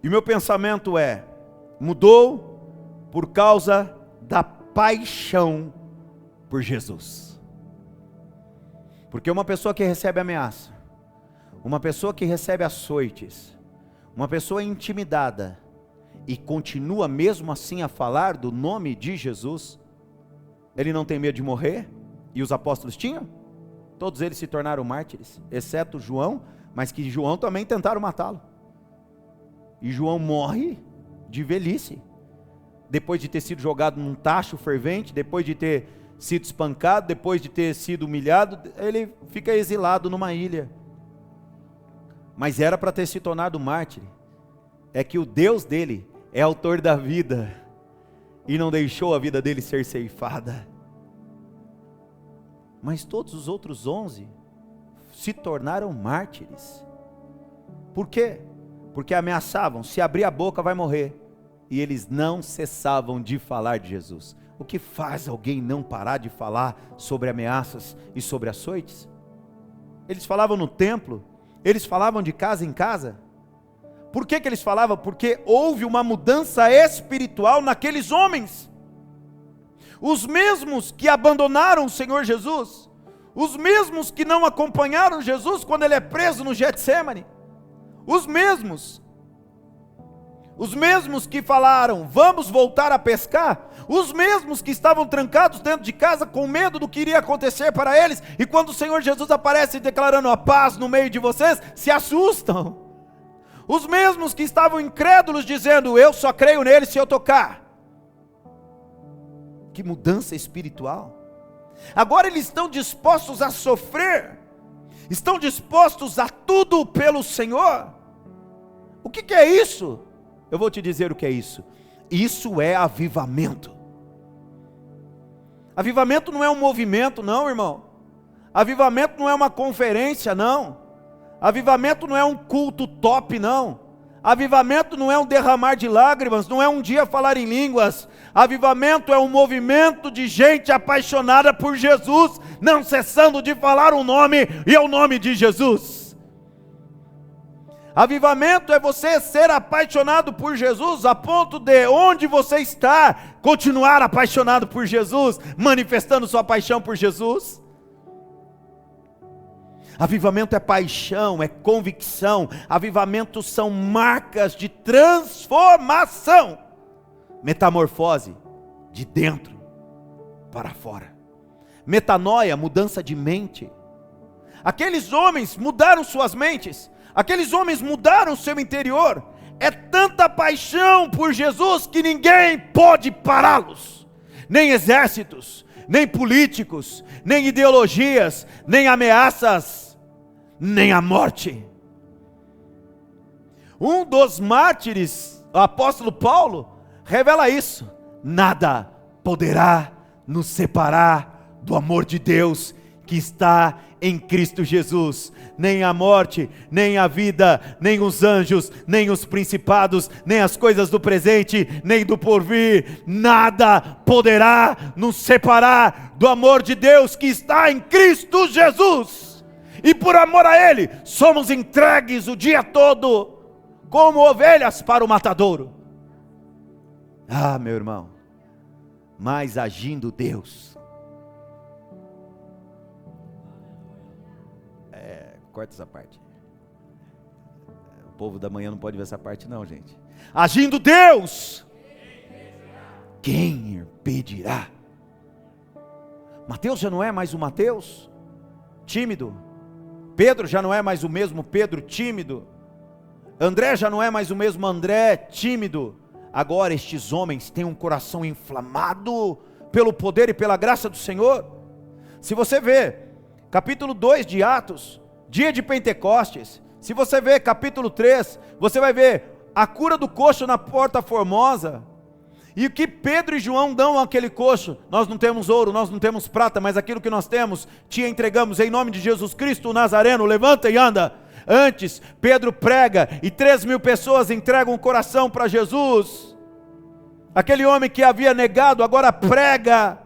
E meu pensamento é: mudou por causa da paixão por Jesus. Porque uma pessoa que recebe ameaça, uma pessoa que recebe açoites, uma pessoa intimidada e continua mesmo assim a falar do nome de Jesus, ele não tem medo de morrer? E os apóstolos tinham? Todos eles se tornaram mártires, exceto João, mas que João também tentaram matá-lo. E João morre de velhice, depois de ter sido jogado num tacho fervente, depois de ter sido espancado, depois de ter sido humilhado, ele fica exilado numa ilha. Mas era para ter se tornado mártir. É que o Deus dele é autor da vida e não deixou a vida dele ser ceifada. Mas todos os outros 11 se tornaram mártires. Por quê? Porque ameaçavam: se abrir a boca vai morrer. E eles não cessavam de falar de Jesus. O que faz alguém não parar de falar sobre ameaças e sobre açoites? Eles falavam no templo, eles falavam de casa em casa. Por que eles falavam? Porque houve uma mudança espiritual naqueles homens. Os mesmos que abandonaram o Senhor Jesus, os mesmos que não acompanharam Jesus quando ele é preso no Getsemane, os mesmos que falaram: vamos voltar a pescar, os mesmos que estavam trancados dentro de casa com medo do que iria acontecer para eles, e quando o Senhor Jesus aparece declarando a paz no meio de vocês, se assustam. Os mesmos que estavam incrédulos dizendo: eu só creio nele se eu tocar. Que mudança espiritual. Agora eles estão dispostos a sofrer, estão dispostos a tudo pelo Senhor. O que é isso? Eu vou te dizer o que é isso. Isso é avivamento. Avivamento não é um movimento, não, irmão. Avivamento não é uma conferência, não. Avivamento não é um culto top, não. Avivamento não é um derramar de lágrimas, não é um dia falar em línguas. Avivamento é um movimento de gente apaixonada por Jesus, não cessando de falar o nome, e é o nome de Jesus. Avivamento é você ser apaixonado por Jesus, a ponto de onde você está, continuar apaixonado por Jesus, manifestando sua paixão por Jesus. Avivamento é paixão, é convicção. Avivamento são marcas de transformação, metamorfose, de dentro para fora. Metanoia, mudança de mente. Aqueles homens mudaram suas mentes, aqueles homens mudaram seu interior. É tanta paixão por Jesus que ninguém pode pará-los, nem exércitos, nem políticos, nem ideologias, nem ameaças, nem a morte. Um dos mártires, o apóstolo Paulo, revela isso: nada poderá nos separar do amor de Deus que está em Cristo Jesus. Nem a morte, nem a vida, nem os anjos, nem os principados, nem as coisas do presente, nem do porvir, nada poderá nos separar do amor de Deus que está em Cristo Jesus. E por amor a Ele, somos entregues o dia todo, como ovelhas para o matadouro. Ah, meu irmão, mas agindo Deus, corta essa parte. O povo da manhã não pode ver essa parte não, gente. Agindo Deus, quem impedirá? Mateus já não é mais o Mateus, tímido. Pedro já não é mais o mesmo Pedro, tímido. André já não é mais o mesmo André, tímido. Agora estes homens têm um coração inflamado pelo poder e pela graça do Senhor. Se você vê, capítulo 2 de Atos, dia de Pentecostes, se você ver capítulo 3, você vai ver a cura do coxo na Porta Formosa, e o que Pedro e João dão àquele coxo: nós não temos ouro, nós não temos prata, mas aquilo que nós temos, te entregamos em nome de Jesus Cristo o Nazareno, levanta e anda. Antes, Pedro prega, e 3.000 pessoas entregam o coração para Jesus. Aquele homem que havia negado, agora prega,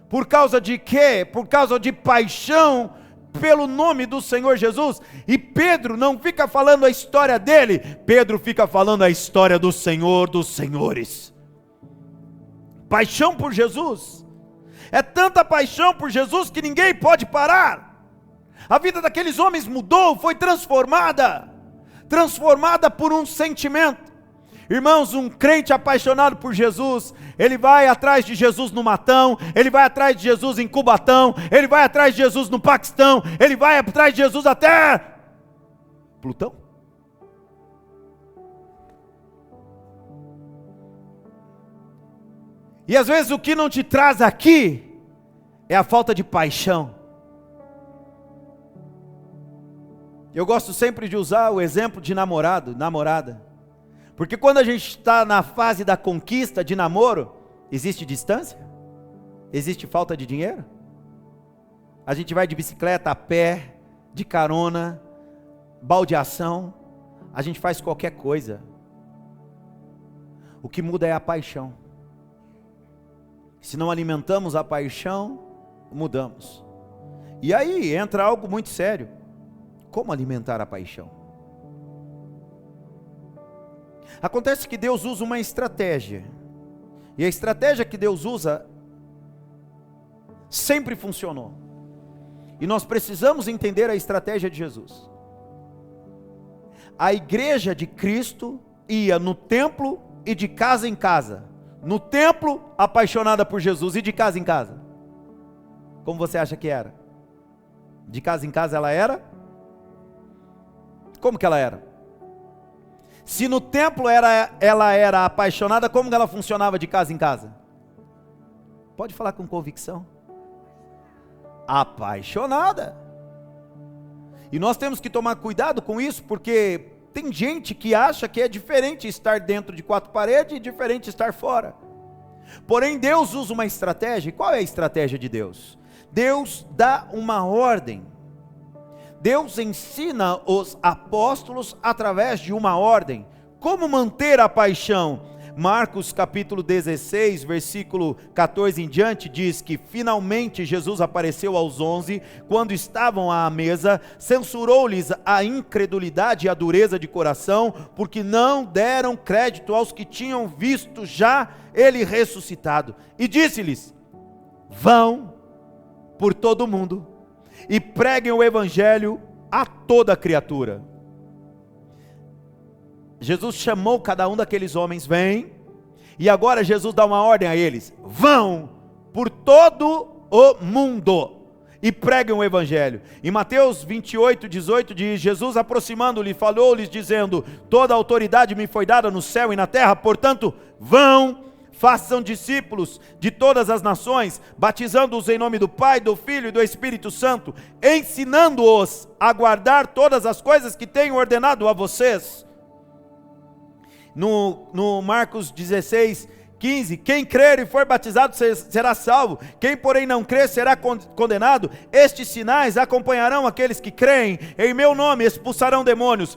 por causa de quê? Por causa de paixão pelo nome do Senhor Jesus. E Pedro não fica falando a história dele, Pedro fica falando a história do Senhor dos senhores. Paixão por Jesus, é tanta paixão por Jesus que ninguém pode parar. A vida daqueles homens mudou, foi transformada por um sentimento. Irmãos, um crente apaixonado por Jesus, ele vai atrás de Jesus no Matão, ele vai atrás de Jesus em Cubatão, ele vai atrás de Jesus no Paquistão, ele vai atrás de Jesus até Plutão. E às vezes o que não te traz aqui é a falta de paixão. Eu gosto sempre de usar o exemplo de namorado, namorada. Porque quando a gente está na fase da conquista de namoro, existe distância? Existe falta de dinheiro? A gente vai de bicicleta, a pé, de carona, baldeação, a gente faz qualquer coisa. O que muda é a paixão. Se não alimentamos a paixão, mudamos. E aí entra algo muito sério. Como alimentar a paixão? Acontece que Deus usa uma estratégia, e a estratégia que Deus usa sempre funcionou, e nós precisamos entender a estratégia de Jesus. A igreja de Cristo ia no templo e de casa em casa. No templo, apaixonada por Jesus, e de casa em casa. Como você acha que era? De casa em casa ela era? Como que ela era? Se no templo ela era apaixonada, como ela funcionava de casa em casa? Pode falar com convicção. Apaixonada. E nós temos que tomar cuidado com isso, porque tem gente que acha que é diferente estar dentro de quatro paredes e diferente estar fora. Porém, Deus usa uma estratégia. Qual é a estratégia de Deus? Deus dá uma ordem. Deus ensina os apóstolos através de uma ordem. Como manter a paixão? Marcos capítulo 16, versículo 14 em diante, diz que finalmente Jesus apareceu aos 11, quando estavam à mesa, censurou-lhes a incredulidade e a dureza de coração, porque não deram crédito aos que tinham visto já ele ressuscitado, e disse-lhes: vão por todo o mundo, e preguem o evangelho a toda criatura. Jesus chamou cada um daqueles homens, vem, e agora Jesus dá uma ordem a eles: vão por todo o mundo e preguem o evangelho. Em Mateus 28, 18 diz: Jesus aproximando-lhe, falou-lhes dizendo: toda a autoridade me foi dada no céu e na terra, portanto, vão, façam discípulos de todas as nações, batizando-os em nome do Pai, do Filho e do Espírito Santo, ensinando-os a guardar todas as coisas que tenho ordenado a vocês. No Marcos 16, 15, quem crer e for batizado será salvo, quem porém não crer será condenado. Estes sinais acompanharão aqueles que creem, em meu nome expulsarão demônios,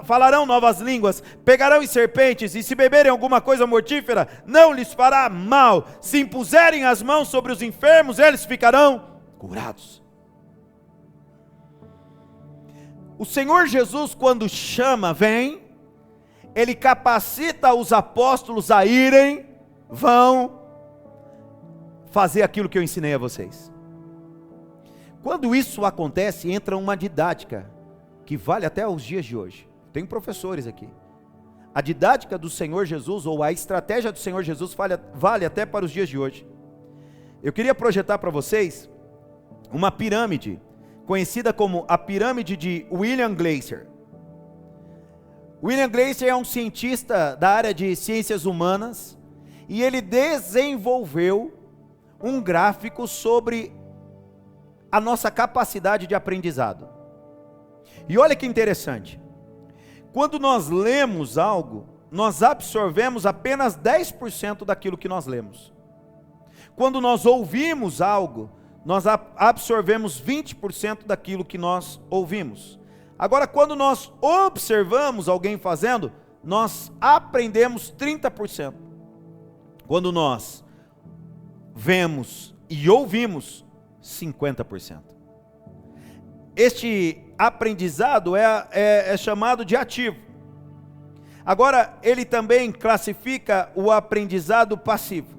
falarão novas línguas, pegarão em serpentes, e se beberem alguma coisa mortífera, não lhes fará mal. Se impuserem as mãos sobre os enfermos, eles ficarão curados. O Senhor Jesus, quando chama, vem, Ele capacita os apóstolos a irem, vão fazer aquilo que eu ensinei a vocês. Quando isso acontece, entra uma didática que vale até os dias de hoje. Tem professores aqui. A didática do Senhor Jesus, ou a estratégia do Senhor Jesus, vale até para os dias de hoje. Eu queria projetar para vocês uma pirâmide, conhecida como a pirâmide de William Glasser. William Glasser é um cientista da área de ciências humanas, e ele desenvolveu um gráfico sobre a nossa capacidade de aprendizado. E olha que interessante, quando nós lemos algo, nós absorvemos apenas 10% daquilo que nós lemos. Quando nós ouvimos algo, nós absorvemos 20% daquilo que nós ouvimos. Agora, quando nós observamos alguém fazendo, nós aprendemos 30%. Quando nós vemos e ouvimos, 50%. Este aprendizado é chamado de ativo. Agora, ele também classifica o aprendizado passivo.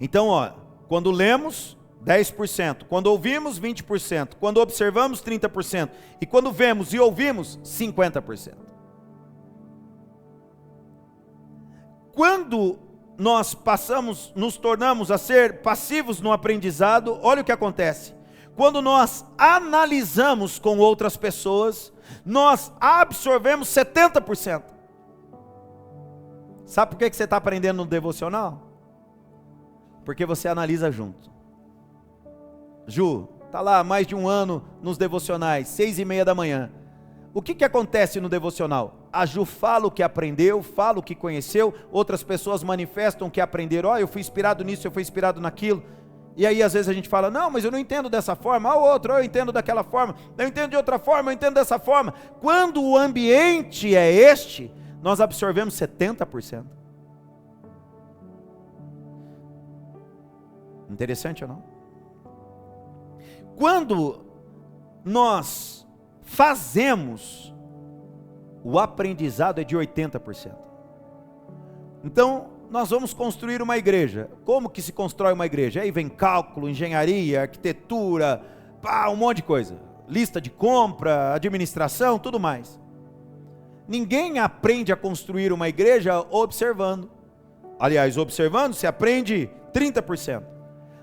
Então, quando lemos, 10%, quando ouvimos, 20%, quando observamos, 30%, e quando vemos e ouvimos, 50%. Quando nós nos tornamos a ser passivos no aprendizado, olha o que acontece. Quando nós analisamos com outras pessoas, nós absorvemos 70%. Sabe por que você está aprendendo no devocional? Porque você analisa junto. Ju, está lá há mais de um ano nos devocionais, 6:30 da manhã. O que acontece no devocional? A Ju fala o que aprendeu, fala o que conheceu, outras pessoas manifestam o que aprenderam. Eu fui inspirado nisso, eu fui inspirado naquilo. E aí às vezes a gente fala, não, mas eu não entendo dessa forma. Eu entendo daquela forma, eu entendo de outra forma, eu entendo dessa forma. Quando o ambiente é este, nós absorvemos 70%. Interessante ou não? Quando nós fazemos, o aprendizado é de 80%. Então, nós vamos construir uma igreja. Como que se constrói uma igreja? Aí vem cálculo, engenharia, arquitetura, um monte de coisa. Lista de compra, administração, tudo mais. Ninguém aprende a construir uma igreja observando. Aliás, observando se aprende 30%.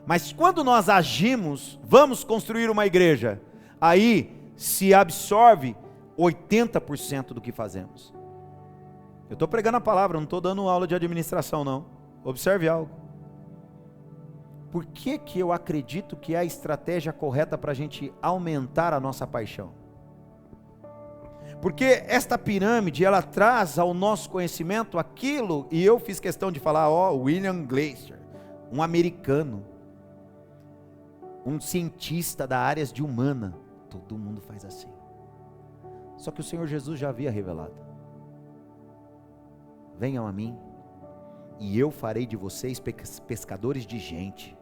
Mas quando nós agimos, vamos construir uma igreja, aí se absorve 80% do que fazemos. Eu estou pregando a palavra, não estou dando aula de administração não. Observe algo. Por que eu acredito que é a estratégia correta para a gente aumentar a nossa paixão? Porque esta pirâmide, ela traz ao nosso conhecimento aquilo, e eu fiz questão de falar, William Glasser, um americano, um cientista da área de humana. Todo mundo faz assim. Só que o Senhor Jesus já havia revelado: venham a mim, e eu farei de vocês pescadores de gente.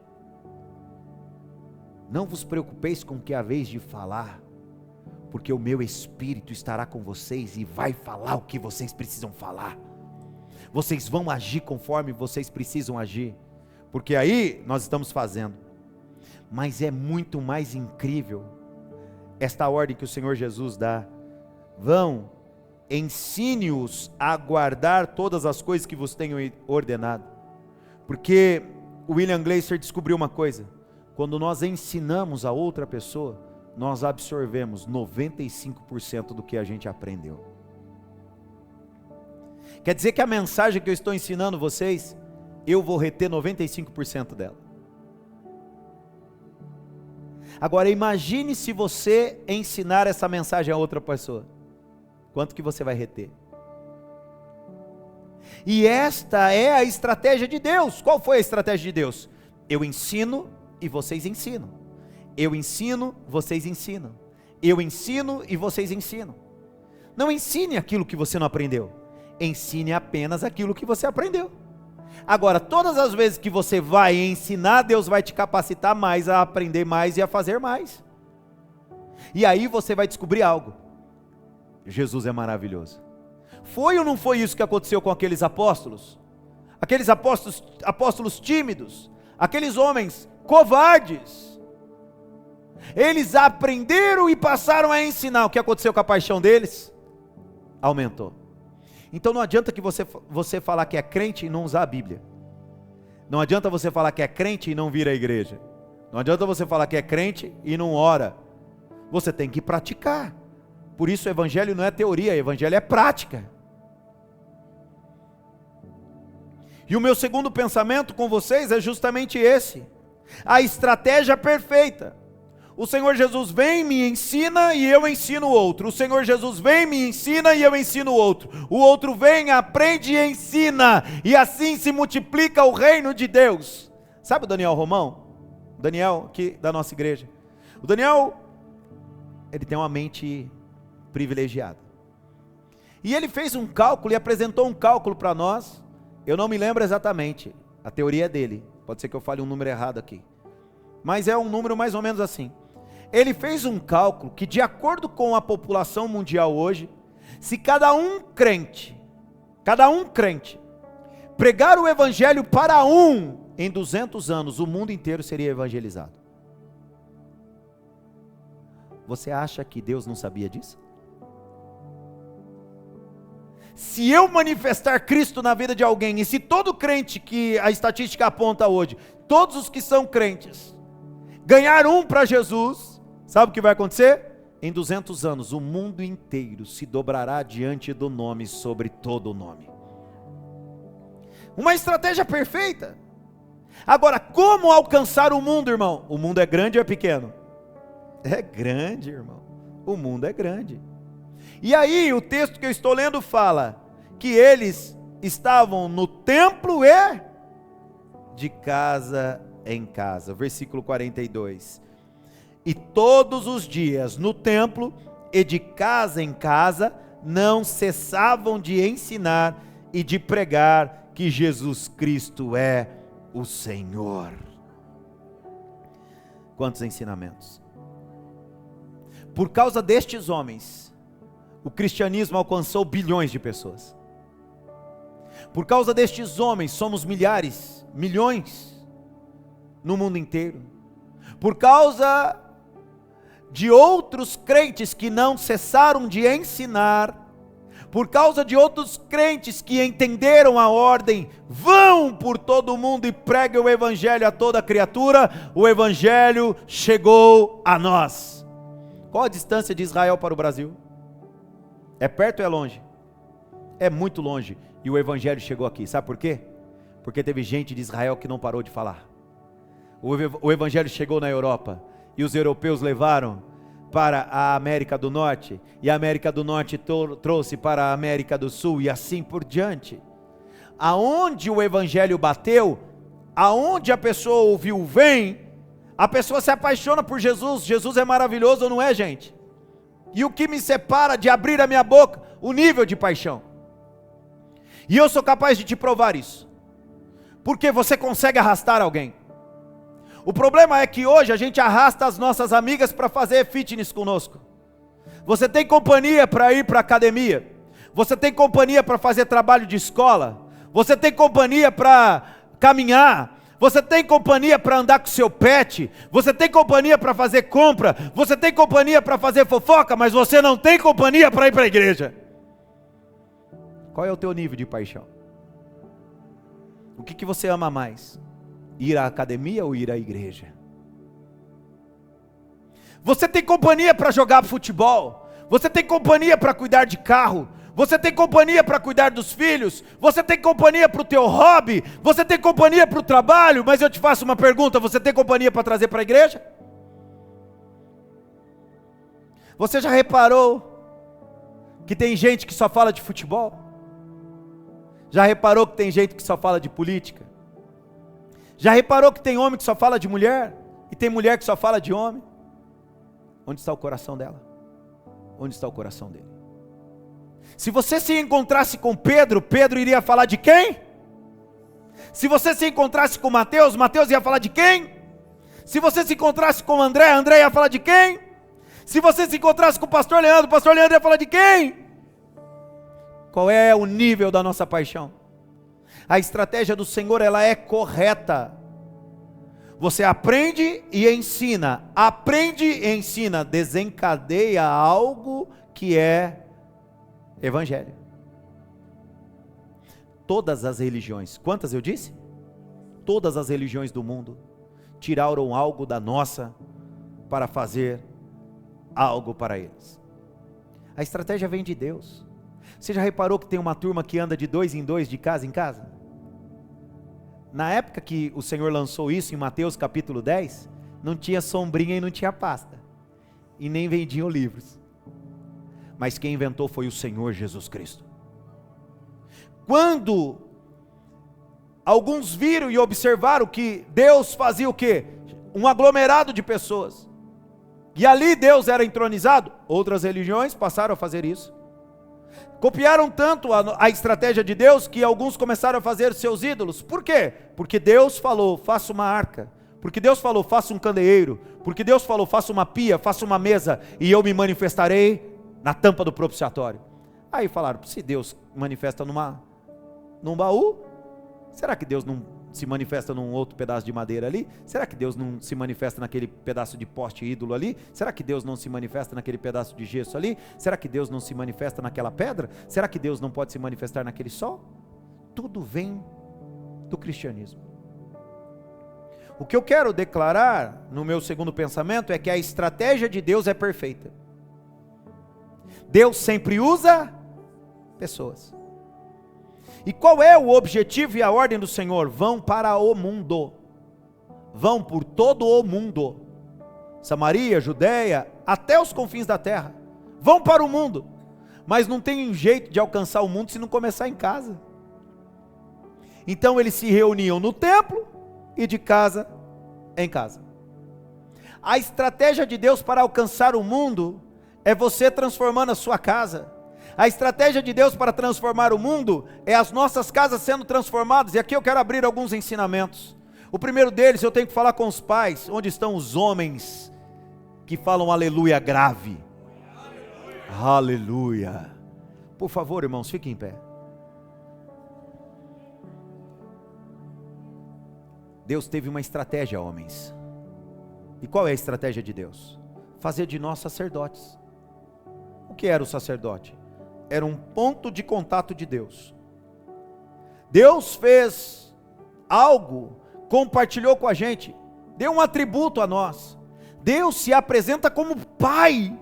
Não vos preocupeis com o que haveis de falar, porque o meu Espírito estará com vocês e vai falar o que vocês precisam falar. Vocês vão agir conforme vocês precisam agir, porque aí nós estamos fazendo. Mas é muito mais incrível esta ordem que o Senhor Jesus dá: vão, ensine-os a guardar todas as coisas que vos tenho ordenado. Porque o William Gleiser descobriu uma coisa: quando nós ensinamos a outra pessoa, nós absorvemos 95% do que a gente aprendeu. Quer dizer que a mensagem que eu estou ensinando vocês, eu vou reter 95% dela. Agora imagine se você ensinar essa mensagem a outra pessoa, quanto que você vai reter? E esta é a estratégia de Deus. Qual foi a estratégia de Deus? Eu ensino e vocês ensinam. Eu ensino, vocês ensinam. Eu ensino e vocês ensinam. Não ensine aquilo que você não aprendeu. Ensine apenas aquilo que você aprendeu. Agora, todas as vezes que você vai ensinar, Deus vai te capacitar mais a aprender mais e a fazer mais. E aí você vai descobrir algo: Jesus é maravilhoso. Foi ou não foi isso que aconteceu com aqueles apóstolos? Aqueles apóstolos tímidos, aqueles homens covardes. Eles aprenderam e passaram a ensinar. O que aconteceu com a paixão deles? Aumentou. Então não adianta que você falar que é crente e não usar a Bíblia. Não adianta você falar que é crente e não vir à igreja. Não adianta você falar que é crente e não ora. Você tem que praticar. Por isso o evangelho não é teoria, o evangelho é prática. E o meu segundo pensamento com vocês é justamente esse: a estratégia perfeita. O Senhor Jesus vem, me ensina e eu ensino o outro. O Senhor Jesus vem, me ensina e eu ensino o outro. O outro vem, aprende e ensina. E assim se multiplica o reino de Deus. Sabe o Daniel Romão? O Daniel aqui da nossa igreja. O Daniel, ele tem uma mente privilegiada. E ele fez um cálculo e apresentou um cálculo para nós. Eu não me lembro exatamente a teoria dele. Pode ser que eu fale um número errado aqui. Mas é um número mais ou menos assim. Ele fez um cálculo que, de acordo com a população mundial hoje, se cada um crente, pregar o evangelho para em 200 anos, o mundo inteiro seria evangelizado. Você acha que Deus não sabia disso? Se eu manifestar Cristo na vida de alguém, e se todo crente que a estatística aponta hoje, todos os que são crentes, ganhar para Jesus, sabe o que vai acontecer? Em 200 anos, o mundo inteiro se dobrará diante do nome sobre todo o nome. Uma estratégia perfeita. Agora, como alcançar o mundo, irmão? O mundo é grande ou é pequeno? É grande, irmão. O mundo é grande. E aí, o texto que eu estou lendo fala que eles estavam no templo e de casa em casa. Versículo 42. E todos os dias no templo e de casa em casa não cessavam de ensinar e de pregar que Jesus Cristo é o Senhor. Quantos ensinamentos! Por causa destes homens, o cristianismo alcançou bilhões de pessoas. Por causa destes homens, somos milhares, milhões no mundo inteiro. Por causa de outros crentes que não cessaram de ensinar, por causa de outros crentes que entenderam a ordem, vão por todo o mundo e preguem o evangelho a toda criatura, o evangelho chegou a nós. Qual a distância de Israel para o Brasil? É perto ou é longe? É muito longe, e o evangelho chegou aqui. Sabe por quê? Porque teve gente de Israel que não parou de falar. O evangelho chegou na Europa, e os europeus levaram para a América do Norte, e a América do Norte trouxe para a América do Sul, e assim por diante. Aonde o evangelho bateu, aonde a pessoa ouviu vem, a pessoa se apaixona por Jesus. Jesus é maravilhoso ou não é, gente? E o que me separa de abrir a minha boca? O nível de paixão. E eu sou capaz de te provar isso, porque você consegue arrastar alguém. O problema é que hoje a gente arrasta as nossas amigas para fazer fitness conosco. Você tem companhia para ir para a academia, você tem companhia para fazer trabalho de escola, você tem companhia para caminhar, Você tem companhia para andar com seu pet, você tem companhia para fazer compra, você tem companhia para fazer fofoca, mas você não tem companhia para ir para a igreja. Qual é o teu nível de paixão? O que você ama mais? Ir à academia ou ir à igreja? Você tem companhia para jogar futebol, você tem companhia para cuidar de carro, você tem companhia para cuidar dos filhos, você tem companhia para o teu hobby, você tem companhia para o trabalho, mas eu te faço uma pergunta, você tem companhia para trazer para a igreja? Você já reparou que tem gente que só fala de futebol? Já reparou que tem gente que só fala de política? Já reparou que tem homem que só fala de mulher? E tem mulher que só fala de homem? Onde está o coração dela? Onde está o coração dele? Se você se encontrasse com Pedro, Pedro iria falar de quem? Se você se encontrasse com Mateus, Mateus ia falar de quem? Se você se encontrasse com André, André ia falar de quem? Se você se encontrasse com o pastor Leandro ia falar de quem? Qual é o nível da nossa paixão? A estratégia do Senhor, ela é correta. Você aprende e ensina, desencadeia algo que é evangelho. Todas as religiões, quantas eu disse? Todas as religiões do mundo tiraram algo da nossa para fazer algo para eles. A estratégia vem de Deus. Você já reparou que tem uma turma que anda de 2 em 2, de casa em casa? Na época que o Senhor lançou isso, em Mateus capítulo 10, não tinha sombrinha e não tinha pasta, e nem vendiam livros. Mas quem inventou foi o Senhor Jesus Cristo. Quando alguns viram e observaram que Deus fazia o quê? Um aglomerado de pessoas, e ali Deus era entronizado, outras religiões passaram a fazer isso. Copiaram tanto a estratégia de Deus, que alguns começaram a fazer seus ídolos. Por quê? Porque Deus falou, faça uma arca. Porque Deus falou, faça um candeeiro. Porque Deus falou, faça uma pia, faça uma mesa, e eu me manifestarei na tampa do propiciatório. Aí falaram, se Deus manifesta num baú, será que Deus não se manifesta num outro pedaço de madeira ali? Será que Deus não se manifesta naquele pedaço de poste ídolo ali? Será que Deus não se manifesta naquele pedaço de gesso ali? Será que Deus não se manifesta naquela pedra? Será que Deus não pode se manifestar naquele sol? Tudo vem do cristianismo. O que eu quero declarar no meu segundo pensamento é que a estratégia de Deus é perfeita. Deus sempre usa pessoas. E qual é o objetivo e a ordem do Senhor? Vão para o mundo. Vão por todo o mundo. Samaria, Judeia, até os confins da terra. Vão para o mundo. Mas não tem um jeito de alcançar o mundo se não começar em casa. Então eles se reuniam no templo e de casa em casa. A estratégia de Deus para alcançar o mundo é você transformando a sua casa. A estratégia de Deus para transformar o mundo é as nossas casas sendo transformadas. E aqui eu quero abrir alguns ensinamentos. O primeiro deles, eu tenho que falar com os pais. Onde estão os homens que falam aleluia grave? Aleluia. Por favor, irmãos, fiquem em pé. Deus teve uma estratégia, homens. E qual é a estratégia de Deus? Fazer de nós sacerdotes. O que era o sacerdote? Era um ponto de contato de Deus. Deus fez algo, compartilhou com a gente, deu um atributo a nós. Deus se apresenta como Pai.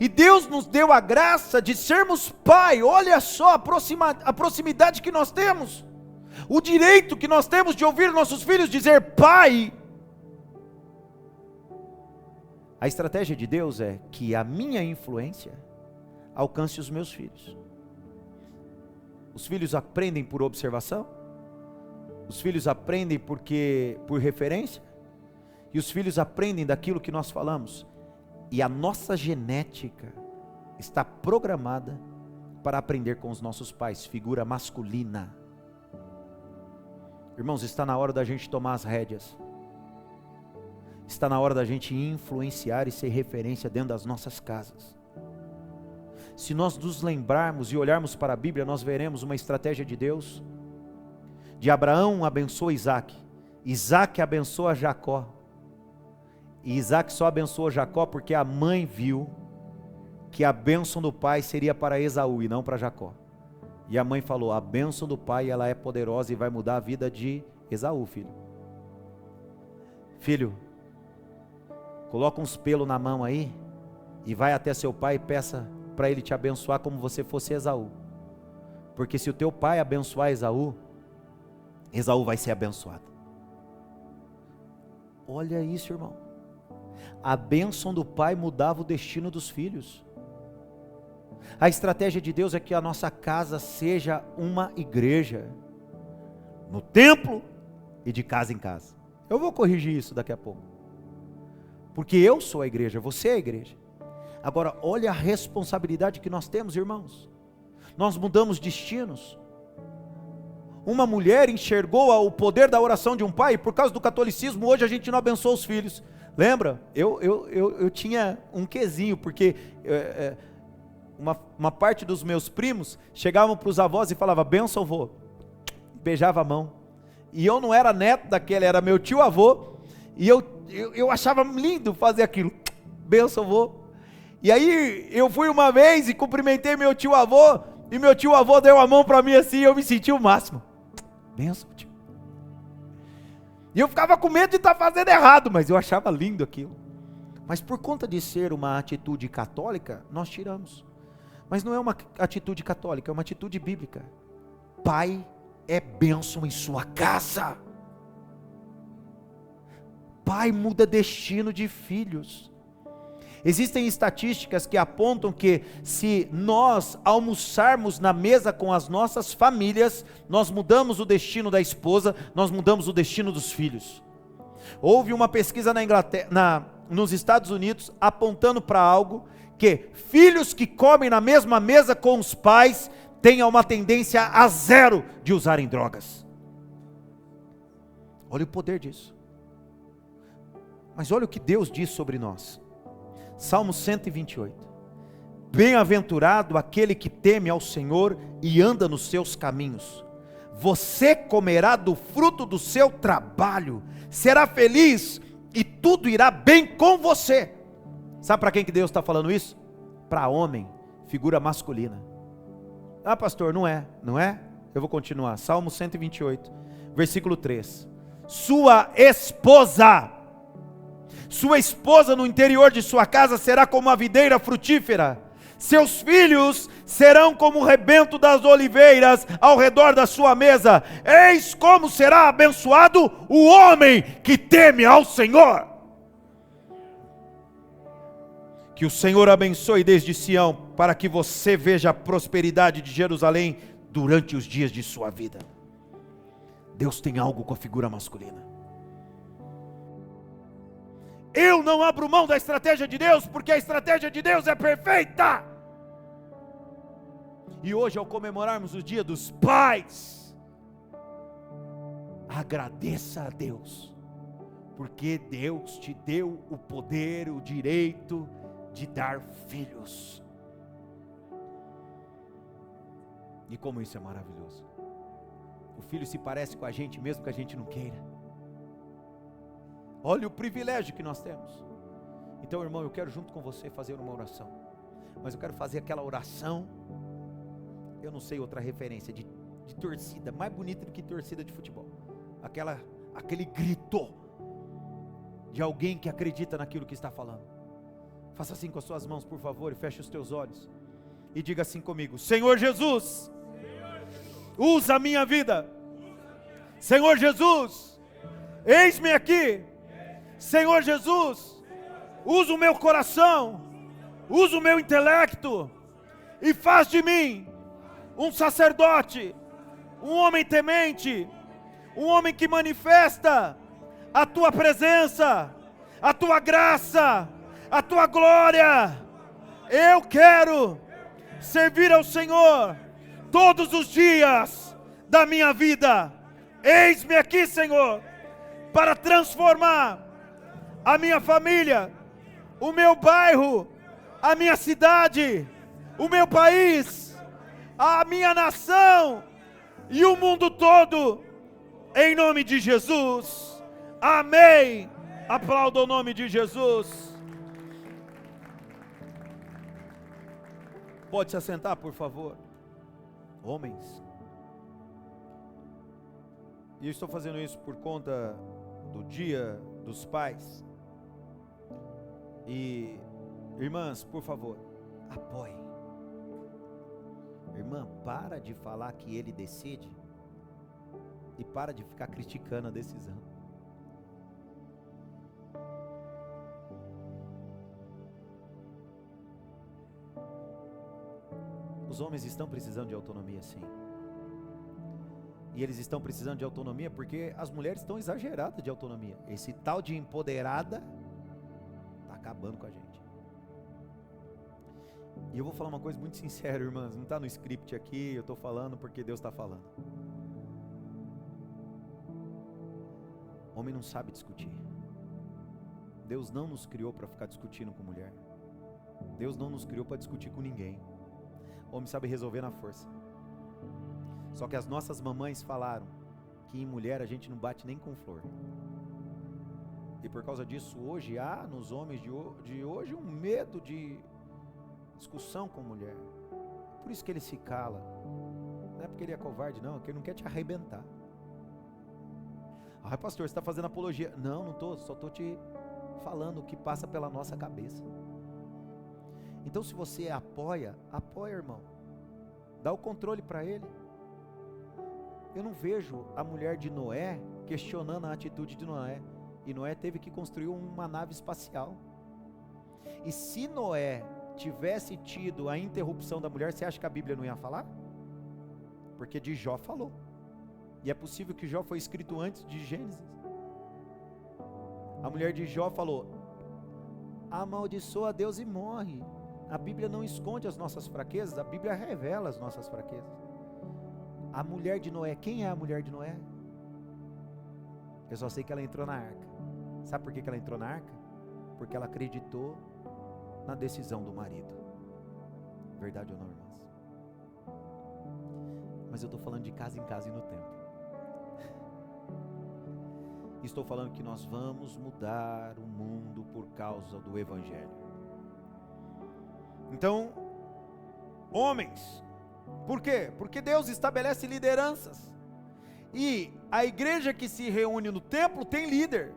E Deus nos deu a graça de sermos Pai. Olha só a proximidade que nós temos. O direito que nós temos de ouvir nossos filhos dizer Pai. A estratégia de Deus é que a minha influência alcance os meus filhos. Os filhos aprendem por observação, os filhos aprendem por referência, e os filhos aprendem daquilo que nós falamos. E a nossa genética está programada para aprender com os nossos pais, figura masculina. Irmãos, está na hora da gente tomar as rédeas. Está na hora da gente influenciar e ser referência dentro das nossas casas. Se nós nos lembrarmos e olharmos para a Bíblia, nós veremos uma estratégia de Deus. De Abraão abençoa Isaac, Isaac abençoa Jacó. E Isaac só abençoou Jacó porque a mãe viu que a bênção do pai seria para Esaú e não para Jacó. E a mãe falou: a bênção do pai, ela é poderosa e vai mudar a vida de Esaú, filho. Filho, coloca uns pelos na mão aí e vai até seu pai e peça para ele te abençoar como você fosse Esaú. Porque se o teu pai abençoar Esaú, Esaú vai ser abençoado. Olha isso, irmão. A bênção do pai mudava o destino dos filhos. A estratégia de Deus é que a nossa casa seja uma igreja, no templo e de casa em casa. Eu vou corrigir isso daqui a pouco, porque eu sou a igreja, você é a igreja. Agora, olha a responsabilidade que nós temos, irmãos. Nós mudamos destinos. Uma mulher enxergou o poder da oração de um pai, e por causa do catolicismo, hoje a gente não abençoa os filhos. Lembra? Eu tinha um quesinho, porque uma parte dos meus primos chegavam para os avós e falavam: benção, vô. Beijava a mão. E eu não era neto daquele, era meu tio avô. E eu achava lindo fazer aquilo. Benção, vô. E aí eu fui uma vez e cumprimentei meu tio avô, e meu tio avô deu a mão para mim assim, e eu me senti o máximo. Benção, tio. E eu ficava com medo de estar fazendo errado, mas eu achava lindo aquilo. Mas por conta de ser uma atitude católica, nós tiramos. Mas não é uma atitude católica, é uma atitude bíblica. Pai é bênção em sua casa. Pai muda destino de filhos. Existem estatísticas que apontam que se nós almoçarmos na mesa com as nossas famílias, nós mudamos o destino da esposa, nós mudamos o destino dos filhos. Houve uma pesquisa na Inglaterra, nos Estados Unidos, apontando para algo, que filhos que comem na mesma mesa com os pais, têm uma tendência a zero de usarem drogas. Olha o poder disso. Mas olha o que Deus diz sobre nós. Salmo 128. Bem-aventurado aquele que teme ao Senhor e anda nos seus caminhos. Você comerá do fruto do seu trabalho, será feliz e tudo irá bem com você. Sabe para quem que Deus está falando isso? Para homem, figura masculina. Ah, pastor, não é? Eu vou continuar. Salmo 128, versículo 3. Sua esposa no interior de sua casa será como a videira frutífera. Seus filhos serão como o rebento das oliveiras ao redor da sua mesa. Eis como será abençoado o homem que teme ao Senhor. Que o Senhor abençoe desde Sião, para que você veja a prosperidade de Jerusalém durante os dias de sua vida. Deus tem algo com a figura masculina. Eu não abro mão da estratégia de Deus, porque a estratégia de Deus é perfeita. E hoje, ao comemorarmos o dia dos pais, agradeça a Deus, porque Deus te deu o poder, o direito de dar filhos. E como isso é maravilhoso. O filho se parece com a gente mesmo que a gente não queira. Olha o privilégio que nós temos. Então, irmão, eu quero junto com você fazer uma oração. Mas eu quero fazer aquela oração, eu não sei outra referência, de torcida, mais bonita do que torcida de futebol. Aquele grito de alguém que acredita naquilo que está falando. Faça assim com as suas mãos, por favor, e feche os teus olhos. E diga assim comigo: Senhor Jesus, usa a minha vida. Senhor Jesus, eis-me aqui. Senhor Jesus, usa o meu coração, usa o meu intelecto, e faz de mim um sacerdote, um homem temente, um homem que manifesta a tua presença, a tua graça, a tua glória. Eu quero servir ao Senhor todos os dias da minha vida. Eis-me aqui, Senhor, para transformar a minha família, o meu bairro, a minha cidade, o meu país, a minha nação e o mundo todo, em nome de Jesus. Amém. Aplauda o nome de Jesus. Pode se assentar, por favor. Homens. E eu estou fazendo isso por conta do Dia dos Pais. E, irmãs, por favor, apoiem. Irmã, para de falar que ele decide e para de ficar criticando a decisão. Os homens estão precisando de autonomia, sim. E eles estão precisando de autonomia porque as mulheres estão exageradas de autonomia. Esse tal de empoderada está acabando com a gente. E eu vou falar uma coisa muito sincera, irmãs. Não está no script aqui, eu estou falando porque Deus está falando. Homem não sabe discutir. Deus não nos criou para ficar discutindo com mulher. Deus não nos criou para discutir com ninguém. Homem sabe resolver na força. Só que as nossas mamães falaram que em mulher a gente não bate nem com flor. E por causa disso hoje há nos homens de hoje um medo de discussão com mulher. Por isso que ele se cala. Não é porque ele é covarde, não, é porque ele não quer te arrebentar. Ah, pastor, você está fazendo apologia. Não estou, só estou te falando o que passa pela nossa cabeça. Então se você apoia, irmão. Dá o controle para ele. Eu não vejo a mulher de Noé questionando a atitude de Noé. E Noé teve que construir uma nave espacial. E se Noé tivesse tido a interrupção da mulher, você acha que a Bíblia não ia falar? Porque de Jó falou. E é possível que Jó foi escrito antes de Gênesis. A mulher de Jó falou: amaldiçoa a Deus e morre. A Bíblia não esconde as nossas fraquezas, a Bíblia revela as nossas fraquezas. A mulher de Noé, quem é a mulher de Noé? Eu só sei que ela entrou na arca. Sabe por que ela entrou na arca? Porque ela acreditou na decisão do marido. Verdade ou não, irmãs? Mas eu estou falando de casa em casa e no tempo. Estou falando que nós vamos mudar o mundo por causa do Evangelho. Então, homens, por quê? Porque Deus estabelece lideranças. E a igreja que se reúne no templo tem líder.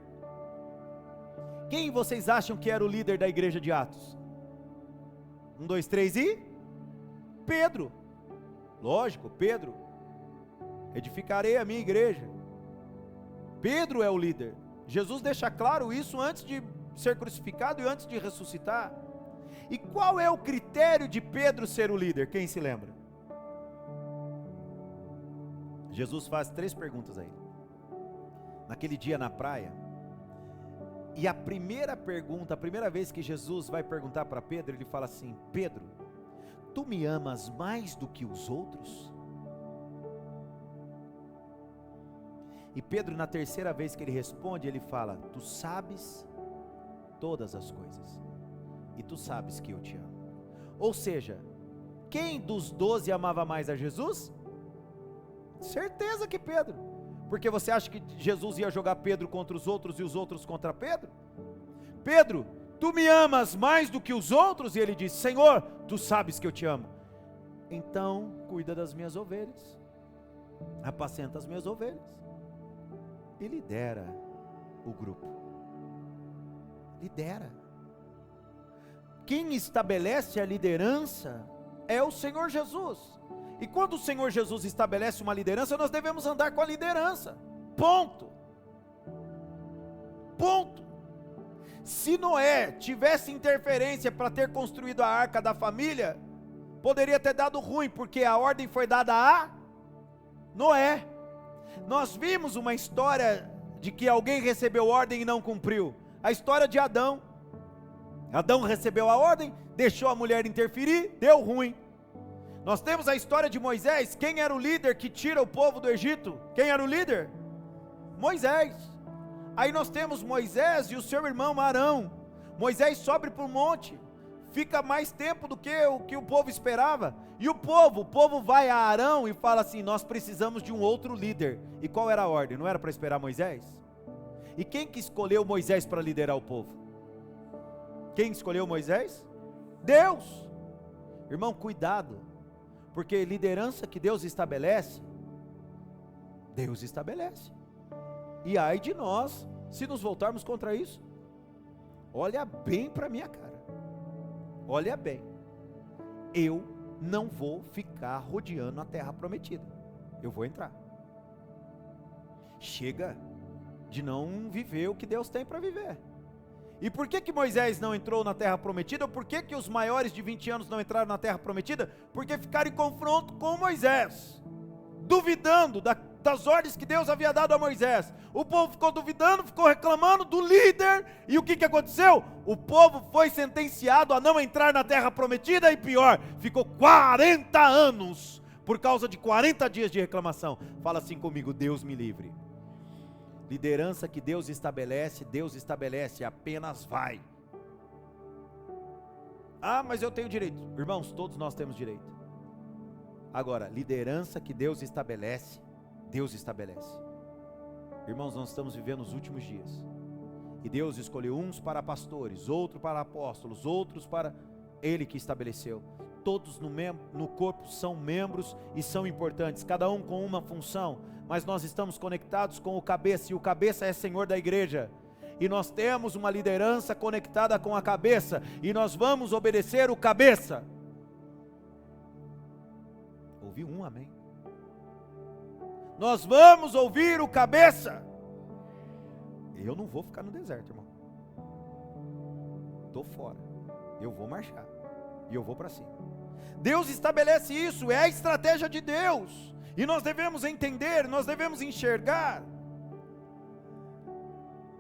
Quem vocês acham que era o líder da igreja de Atos? 1, 2, 3 e? Pedro. Lógico, Pedro. Edificarei a minha igreja. Pedro é o líder. Jesus deixa claro isso antes de ser crucificado e antes de ressuscitar. E qual é o critério de Pedro ser o líder? Quem se lembra? Jesus faz 3 perguntas a ele. Naquele dia na praia. E a primeira pergunta, a primeira vez que Jesus vai perguntar para Pedro, ele fala assim: Pedro, tu me amas mais do que os outros? E Pedro, na terceira vez que ele responde, ele fala: tu sabes todas as coisas. E tu sabes que eu te amo. Ou seja, quem dos 12 amava mais a Jesus? Certeza que Pedro. Porque você acha que Jesus ia jogar Pedro contra os outros e os outros contra Pedro? Pedro, tu me amas mais do que os outros? E ele diz: Senhor, tu sabes que eu te amo. Então, cuida das minhas ovelhas. Apacenta as minhas ovelhas. E lidera o grupo. Lidera. Quem estabelece a liderança é o Senhor Jesus. E quando o Senhor Jesus estabelece uma liderança, nós devemos andar com a liderança. Ponto. Ponto. Se Noé tivesse interferência para ter construído a arca da família, poderia ter dado ruim, porque a ordem foi dada a Noé. Nós vimos uma história de que alguém recebeu ordem e não cumpriu. A história de Adão. Adão recebeu a ordem, deixou a mulher interferir, deu ruim. Nós temos a história de Moisés. Quem era o líder que tira o povo do Egito? Quem era o líder? Moisés. Aí nós temos Moisés e o seu irmão Arão. Moisés sobe para o monte, fica mais tempo do que o povo esperava. E o povo vai a Arão e fala assim: nós precisamos de um outro líder. E qual era a ordem? Não era para esperar Moisés? E quem que escolheu Moisés para liderar o povo? Quem escolheu Moisés? Deus. Irmão, cuidado, porque liderança que Deus estabelece, e ai de nós, se nos voltarmos contra isso. Olha bem para minha cara, olha bem, eu não vou ficar rodeando a terra prometida, eu vou entrar. Chega de não viver o que Deus tem para viver. E por que Moisés não entrou na terra prometida? Ou por que os maiores de 20 anos não entraram na terra prometida? Porque ficaram em confronto com Moisés, duvidando das ordens que Deus havia dado a Moisés. O povo ficou duvidando, ficou reclamando do líder, e o que aconteceu? O povo foi sentenciado a não entrar na terra prometida, e pior, ficou 40 anos, por causa de 40 dias de reclamação. Fala assim comigo: Deus me livre. Liderança que Deus estabelece, apenas vai. Ah, mas eu tenho direito. Irmãos, todos nós temos direito. Agora, liderança que Deus estabelece. Irmãos, nós estamos vivendo os últimos dias. E Deus escolheu uns para pastores, outros para apóstolos, outros para Ele que estabeleceu. Todos no corpo são membros e são importantes, cada um com uma função, mas nós estamos conectados com o cabeça, e o cabeça é Senhor da igreja, e nós temos uma liderança conectada com a cabeça, e nós vamos obedecer o cabeça. Ouvi um amém? Nós vamos ouvir o cabeça. Eu não vou ficar no deserto, irmão, estou fora, eu vou marchar, e eu vou para cima. Deus estabelece isso, é a estratégia de Deus, e nós devemos entender, nós devemos enxergar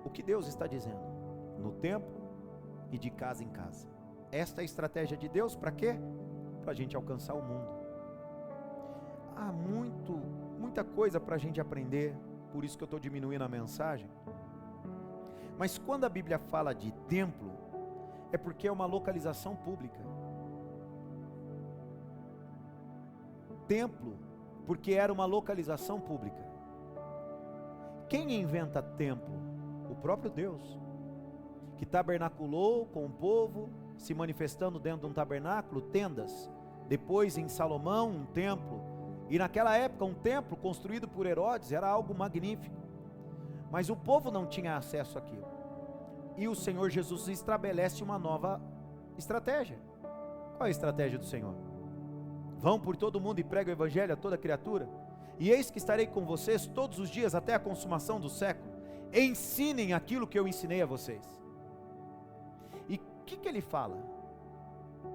o que Deus está dizendo, no templo e de casa em casa. Esta é a estratégia de Deus, para quê? Para a gente alcançar o mundo. Há muita coisa para a gente aprender, por isso que eu estou diminuindo a mensagem, mas quando a Bíblia fala de templo, é porque é uma localização pública. Templo, porque era uma localização pública. Quem inventa templo? O próprio Deus, que tabernaculou com o povo, se manifestando dentro de um tabernáculo, tendas. Depois em Salomão, um templo. E naquela época um templo construído por Herodes era algo magnífico. Mas o povo não tinha acesso àquilo. E o Senhor Jesus estabelece uma nova estratégia. Qual é a estratégia do Senhor? Vão por todo mundo e pregam o evangelho a toda criatura, e eis que estarei com vocês todos os dias até a consumação do século. Ensinem aquilo que eu ensinei a vocês. E o que ele fala?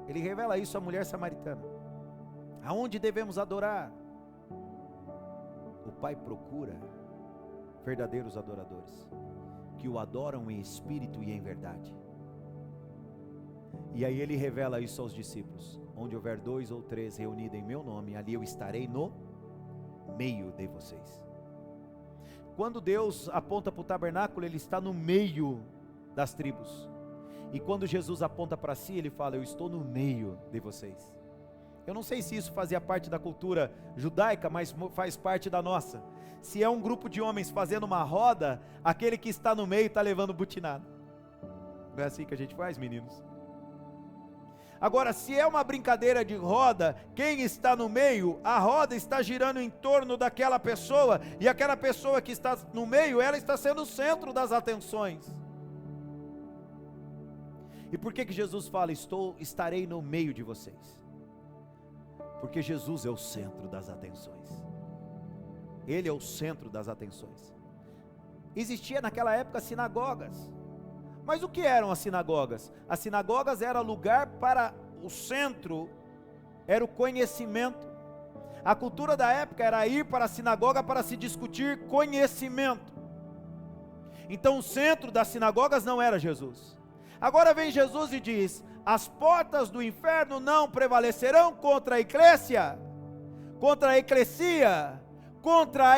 Ele revela isso à mulher samaritana. Aonde devemos adorar? O Pai procura verdadeiros adoradores, que o adoram em espírito e em verdade. E aí ele revela isso aos discípulos: onde houver 2 ou 3 reunidos em meu nome, ali eu estarei no meio de vocês. Quando Deus aponta para o tabernáculo, Ele está no meio das tribos. E quando Jesus aponta para si, Ele fala: eu estou no meio de vocês. Eu não sei se isso fazia parte da cultura judaica, mas faz parte da nossa. Se é um grupo de homens fazendo uma roda, aquele que está no meio está levando butinada. Não é assim que a gente faz, meninos? Agora, se é uma brincadeira de roda, quem está no meio, a roda está girando em torno daquela pessoa, e aquela pessoa que está no meio, ela está sendo o centro das atenções. E por que Jesus fala: estarei no meio de vocês? Porque Jesus é o centro das atenções. Ele é o centro das atenções. Existia naquela época sinagogas. Mas o que eram as sinagogas? As sinagogas era lugar para o centro, era o conhecimento. A cultura da época era ir para a sinagoga para se discutir conhecimento. Então o centro das sinagogas não era Jesus. Agora vem Jesus e diz: as portas do inferno não prevalecerão contra a eclésia, contra a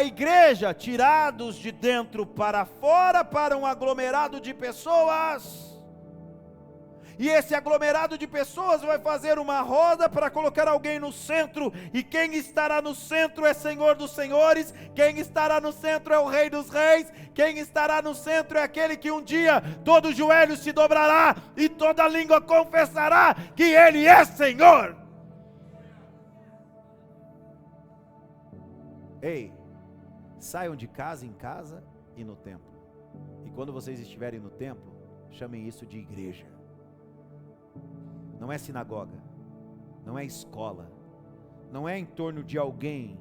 igreja, tirados de dentro para fora, para um aglomerado de pessoas. E esse aglomerado de pessoas vai fazer uma roda para colocar alguém no centro, e quem estará no centro é Senhor dos Senhores, quem estará no centro é o Rei dos Reis, quem estará no centro é aquele que um dia todo joelho se dobrará e toda língua confessará que Ele é Senhor. Ei, saiam de casa em casa e no templo, e quando vocês estiverem no templo, chamem isso de igreja. Não é sinagoga, não é escola, não é em torno de alguém,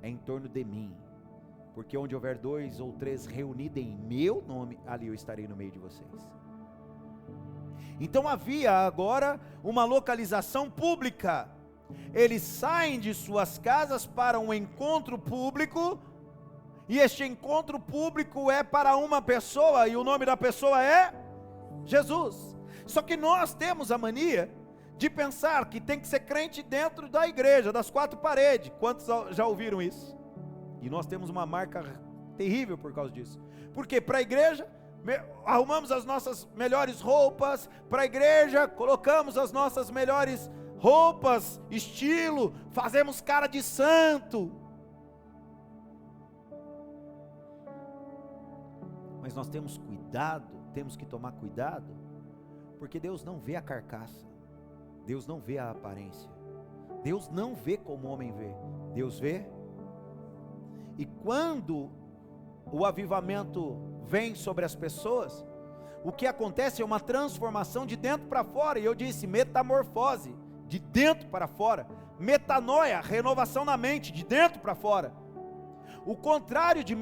é em torno de mim, porque onde houver 2 ou 3 reunidos em meu nome, ali eu estarei no meio de vocês. Então havia agora uma localização pública, eles saem de suas casas para um encontro público, e este encontro público é para uma pessoa, e o nome da pessoa é Jesus. Só que nós temos a mania de pensar que tem que ser crente dentro da igreja, das 4 paredes. Quantos já ouviram isso? E nós temos uma marca terrível por causa disso. Porque para a igreja, arrumamos as nossas melhores roupas, para a igreja, colocamos as nossas melhores roupas, estilo, fazemos cara de santo. Mas nós temos que tomar cuidado, porque Deus não vê a carcaça, Deus não vê a aparência, Deus não vê como o homem vê, Deus vê. E quando o avivamento vem sobre as pessoas, o que acontece é uma transformação de dentro para fora, e eu disse metamorfose, de dentro para fora, metanoia, renovação na mente, de dentro para fora. O contrário de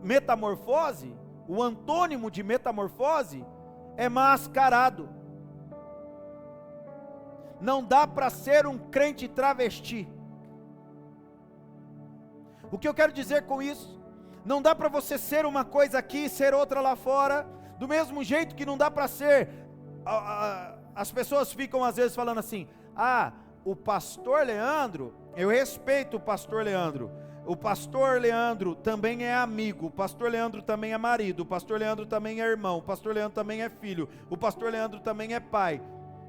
metamorfose, o antônimo de metamorfose, é mascarado. Não dá para ser um crente travesti. O que eu quero dizer com isso? Não dá para você ser uma coisa aqui e ser outra lá fora, do mesmo jeito que não dá para ser. As pessoas ficam às vezes falando assim: o pastor Leandro, eu respeito o pastor Leandro, o pastor Leandro também é amigo, o pastor Leandro também é marido, o pastor Leandro também é irmão, o pastor Leandro também é filho, o pastor Leandro também é pai.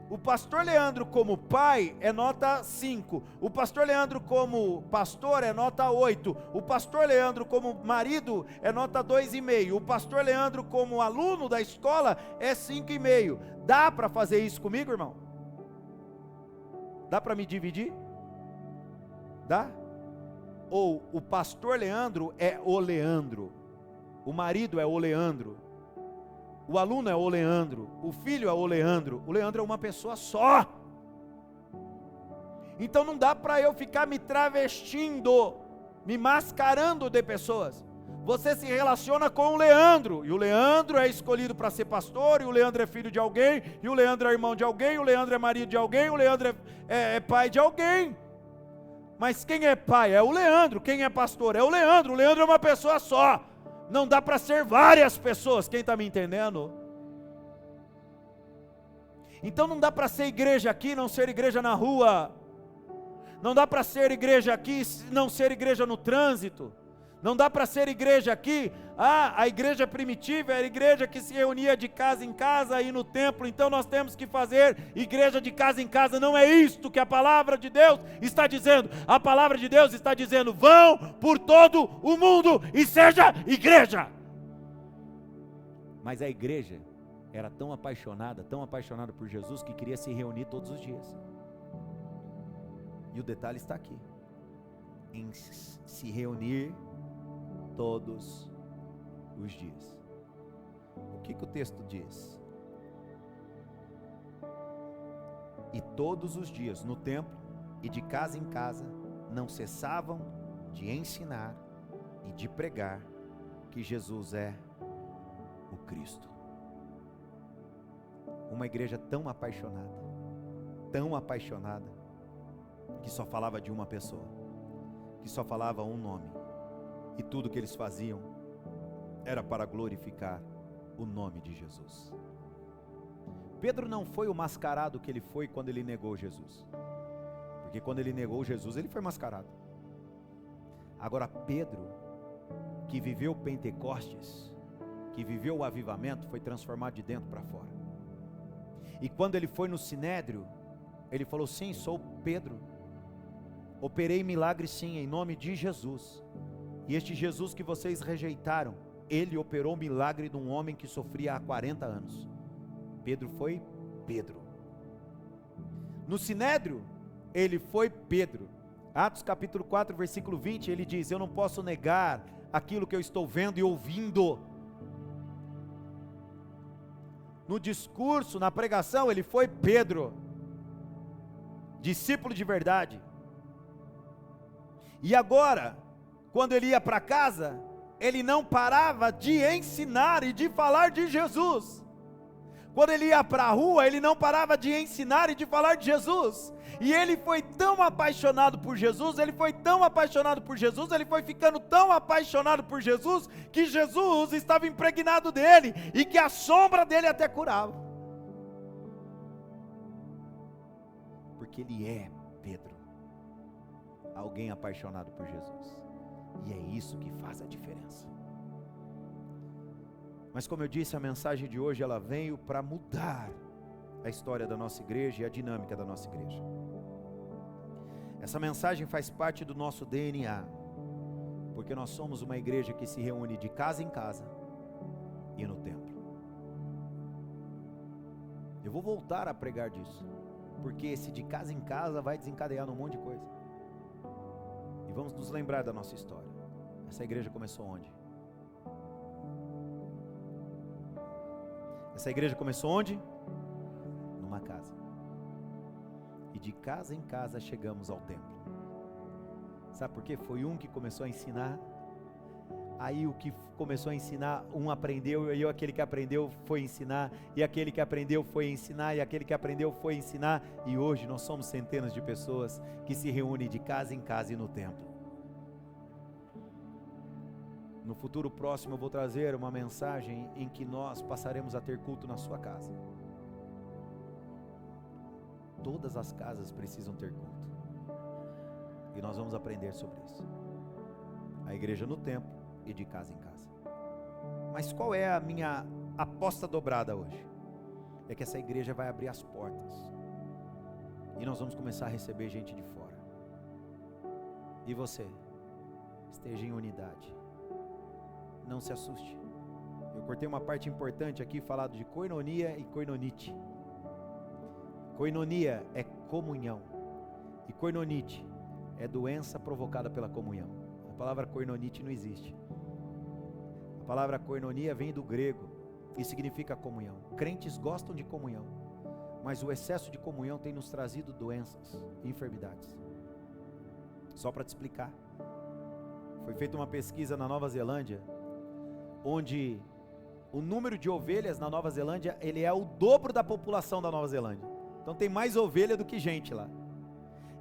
O pastor Leandro como pai é nota 5, o pastor Leandro como pastor é nota 8, o pastor Leandro como marido é nota 2,5, o pastor Leandro como aluno da escola é 5,5. Dá para fazer isso comigo, irmão? Dá para me dividir? Dá? Ou o pastor Leandro é o Leandro, o marido é o Leandro, o aluno é o Leandro, o filho é o Leandro é uma pessoa só. Então não dá para eu ficar me travestindo, me mascarando de pessoas. Você se relaciona com o Leandro, e o Leandro é escolhido para ser pastor, e o Leandro é filho de alguém, e o Leandro é irmão de alguém, o Leandro é marido de alguém, o Leandro é pai de alguém. Mas quem é pai é o Leandro, quem é pastor é o Leandro é uma pessoa só. Não dá para ser várias pessoas, quem está me entendendo? Então não dá para ser igreja aqui, não ser igreja na rua. Não dá para ser igreja aqui, não ser igreja no trânsito. Não dá para ser igreja aqui, a igreja primitiva era a igreja que se reunia de casa em casa e no templo, então nós temos que fazer igreja de casa em casa. Não é isto que a palavra de Deus está dizendo. A palavra de Deus está dizendo: vão por todo o mundo e seja igreja. Mas a igreja era tão apaixonada por Jesus, que queria se reunir todos os dias. E o detalhe está aqui, em se reunir todos os dias. O que o texto diz? E todos os dias no templo e de casa em casa não cessavam de ensinar e de pregar que Jesus é o Cristo. Uma igreja tão apaixonada, que só falava de uma pessoa, que só falava um nome, e tudo que eles faziam era para glorificar o nome de Jesus. Pedro não foi o mascarado que ele foi quando ele negou Jesus, porque quando ele negou Jesus, ele foi mascarado. Agora Pedro, que viveu Pentecostes, que viveu o avivamento, foi transformado de dentro para fora. E quando ele foi no Sinédrio, ele falou: sim, sou Pedro, operei milagre sim, em nome de Jesus. E este Jesus que vocês rejeitaram, ele operou milagre de um homem que sofria há 40 anos. Pedro foi Pedro. No Sinédrio, ele foi Pedro. Atos capítulo 4, versículo 20, ele diz: eu não posso negar aquilo que eu estou vendo e ouvindo. No discurso, na pregação, ele foi Pedro, discípulo de verdade. E agora, quando ele ia para casa, ele não parava de ensinar e de falar de Jesus. Quando ele ia para a rua, ele não parava de ensinar e de falar de Jesus. E ele foi tão apaixonado por Jesus, ele foi tão apaixonado por Jesus, ele foi ficando tão apaixonado por Jesus, que Jesus estava impregnado dele, e que a sombra dele até curava. Porque ele é Pedro, alguém apaixonado por Jesus. E é isso que faz a diferença. Mas como eu disse, a mensagem de hoje, ela veio para mudar a história da nossa igreja e a dinâmica da nossa igreja. Essa mensagem faz parte do nosso DNA, porque nós somos uma igreja que se reúne de casa em casa e no templo. Eu vou voltar a pregar disso, porque esse de casa em casa vai desencadear num monte de coisa. E vamos nos lembrar da nossa história. Essa igreja começou onde? Essa igreja começou onde? Numa casa. E de casa em casa chegamos ao templo. Sabe por quê? Foi um que começou a ensinar. Aí o que começou a ensinar, um aprendeu, e aquele que aprendeu foi ensinar, e aquele que aprendeu foi ensinar, e aquele que aprendeu foi ensinar. E hoje nós somos centenas de pessoas que se reúnem de casa em casa e no templo. No futuro próximo eu vou trazer uma mensagem em que nós passaremos a ter culto na sua casa. Todas as casas precisam ter culto. E nós vamos aprender sobre isso. A igreja no templo e de casa em casa. Mas qual é a minha aposta dobrada hoje? É que essa igreja vai abrir as portas. E nós vamos começar a receber gente de fora. E você, esteja em unidade. Não se assuste. Eu cortei uma parte importante aqui, falado de koinonia e koinonite. Koinonia é comunhão, e koinonite é doença provocada pela comunhão. A palavra koinonite não existe. A palavra koinonia vem do grego e significa comunhão. Crentes gostam de comunhão, mas o excesso de comunhão tem nos trazido doenças e enfermidades. Só para te explicar, foi feita uma pesquisa na Nova Zelândia, onde o número de ovelhas na Nova Zelândia, ele é o dobro da população da Nova Zelândia. Então tem mais ovelha do que gente lá.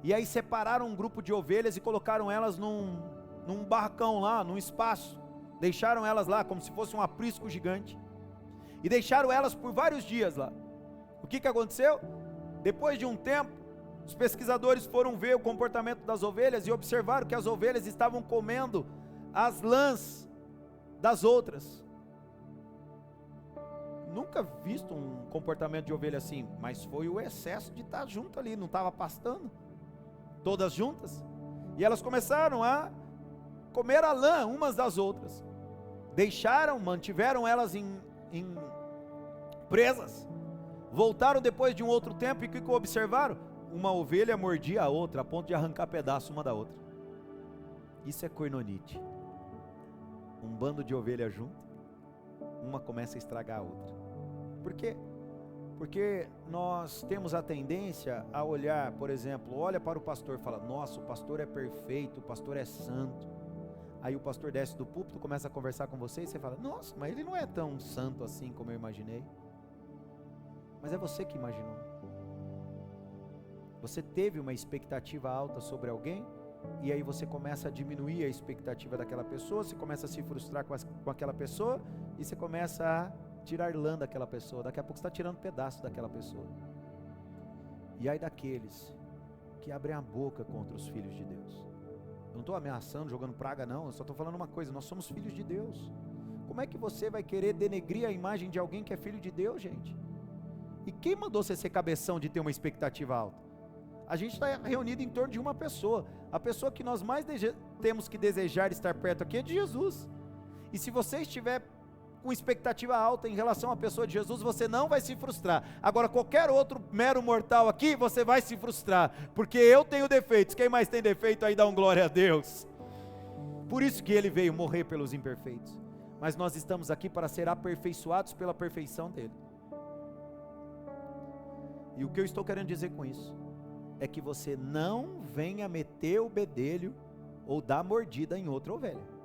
E aí separaram um grupo de ovelhas e colocaram elas num barracão lá, num espaço. Deixaram elas lá como se fosse um aprisco gigante. E deixaram elas por vários dias lá. O que aconteceu? Depois de um tempo, os pesquisadores foram ver o comportamento das ovelhas e observaram que as ovelhas estavam comendo as lãs das outras. Nunca visto um comportamento de ovelha assim, mas foi o excesso de estar junto ali, não estava pastando, todas juntas, e elas começaram a comer a lã umas das outras, mantiveram elas em presas, voltaram depois de um outro tempo, e o que observaram? Uma ovelha mordia a outra, a ponto de arrancar pedaço uma da outra. Isso é koinonite. Um bando de ovelhas junto, uma começa a estragar a outra. Por quê? Porque nós temos a tendência a olhar, por exemplo, olha para o pastor e fala: nossa, o pastor é perfeito, o pastor é santo. Aí o pastor desce do púlpito, começa a conversar com você e você fala: nossa, mas ele não é tão santo assim como eu imaginei. Mas é você que imaginou. Você teve uma expectativa alta sobre alguém, e aí você começa a diminuir a expectativa daquela pessoa, você começa a se frustrar com aquela pessoa, e você começa a tirar lã daquela pessoa. Daqui a pouco você está tirando pedaço daquela pessoa. E aí daqueles que abrem a boca contra os filhos de Deus. Eu não estou ameaçando, jogando praga não, eu só estou falando uma coisa: nós somos filhos de Deus. Como é que você vai querer denegrir a imagem de alguém que é filho de Deus, gente? E quem mandou você ser cabeção de ter uma expectativa alta? A gente está reunido em torno de uma pessoa. A pessoa que nós mais temos que desejar estar perto aqui é de Jesus. E se você estiver com expectativa alta em relação à pessoa de Jesus, você não vai se frustrar. Agora, qualquer outro mero mortal aqui, você vai se frustrar, porque eu tenho defeitos. Quem mais tem defeito aí, dá um glória a Deus. Por isso que ele veio morrer pelos imperfeitos. Mas nós estamos aqui para ser aperfeiçoados pela perfeição dele. E o que eu estou querendo dizer com isso é que você não venha meter o bedelho ou dar mordida em outra ovelha.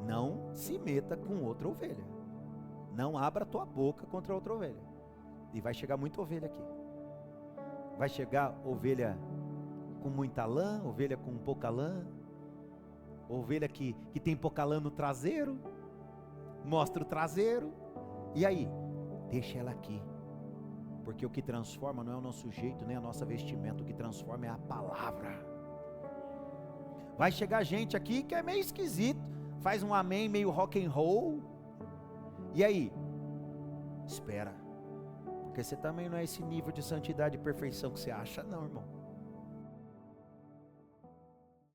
Não se meta com outra ovelha. Não abra a tua boca contra outra ovelha. E vai chegar muita ovelha aqui. Vai chegar ovelha com muita lã, ovelha com pouca lã, ovelha que tem pouca lã no traseiro, mostra o traseiro. E aí? Deixa ela aqui. Porque o que transforma não é o nosso jeito, nem a nossa vestimenta. O que transforma é a palavra. Vai chegar gente aqui que é meio esquisito. Faz um amém meio rock and roll. E aí? Espera. Porque você também não é esse nível de santidade e perfeição que você acha não, irmão.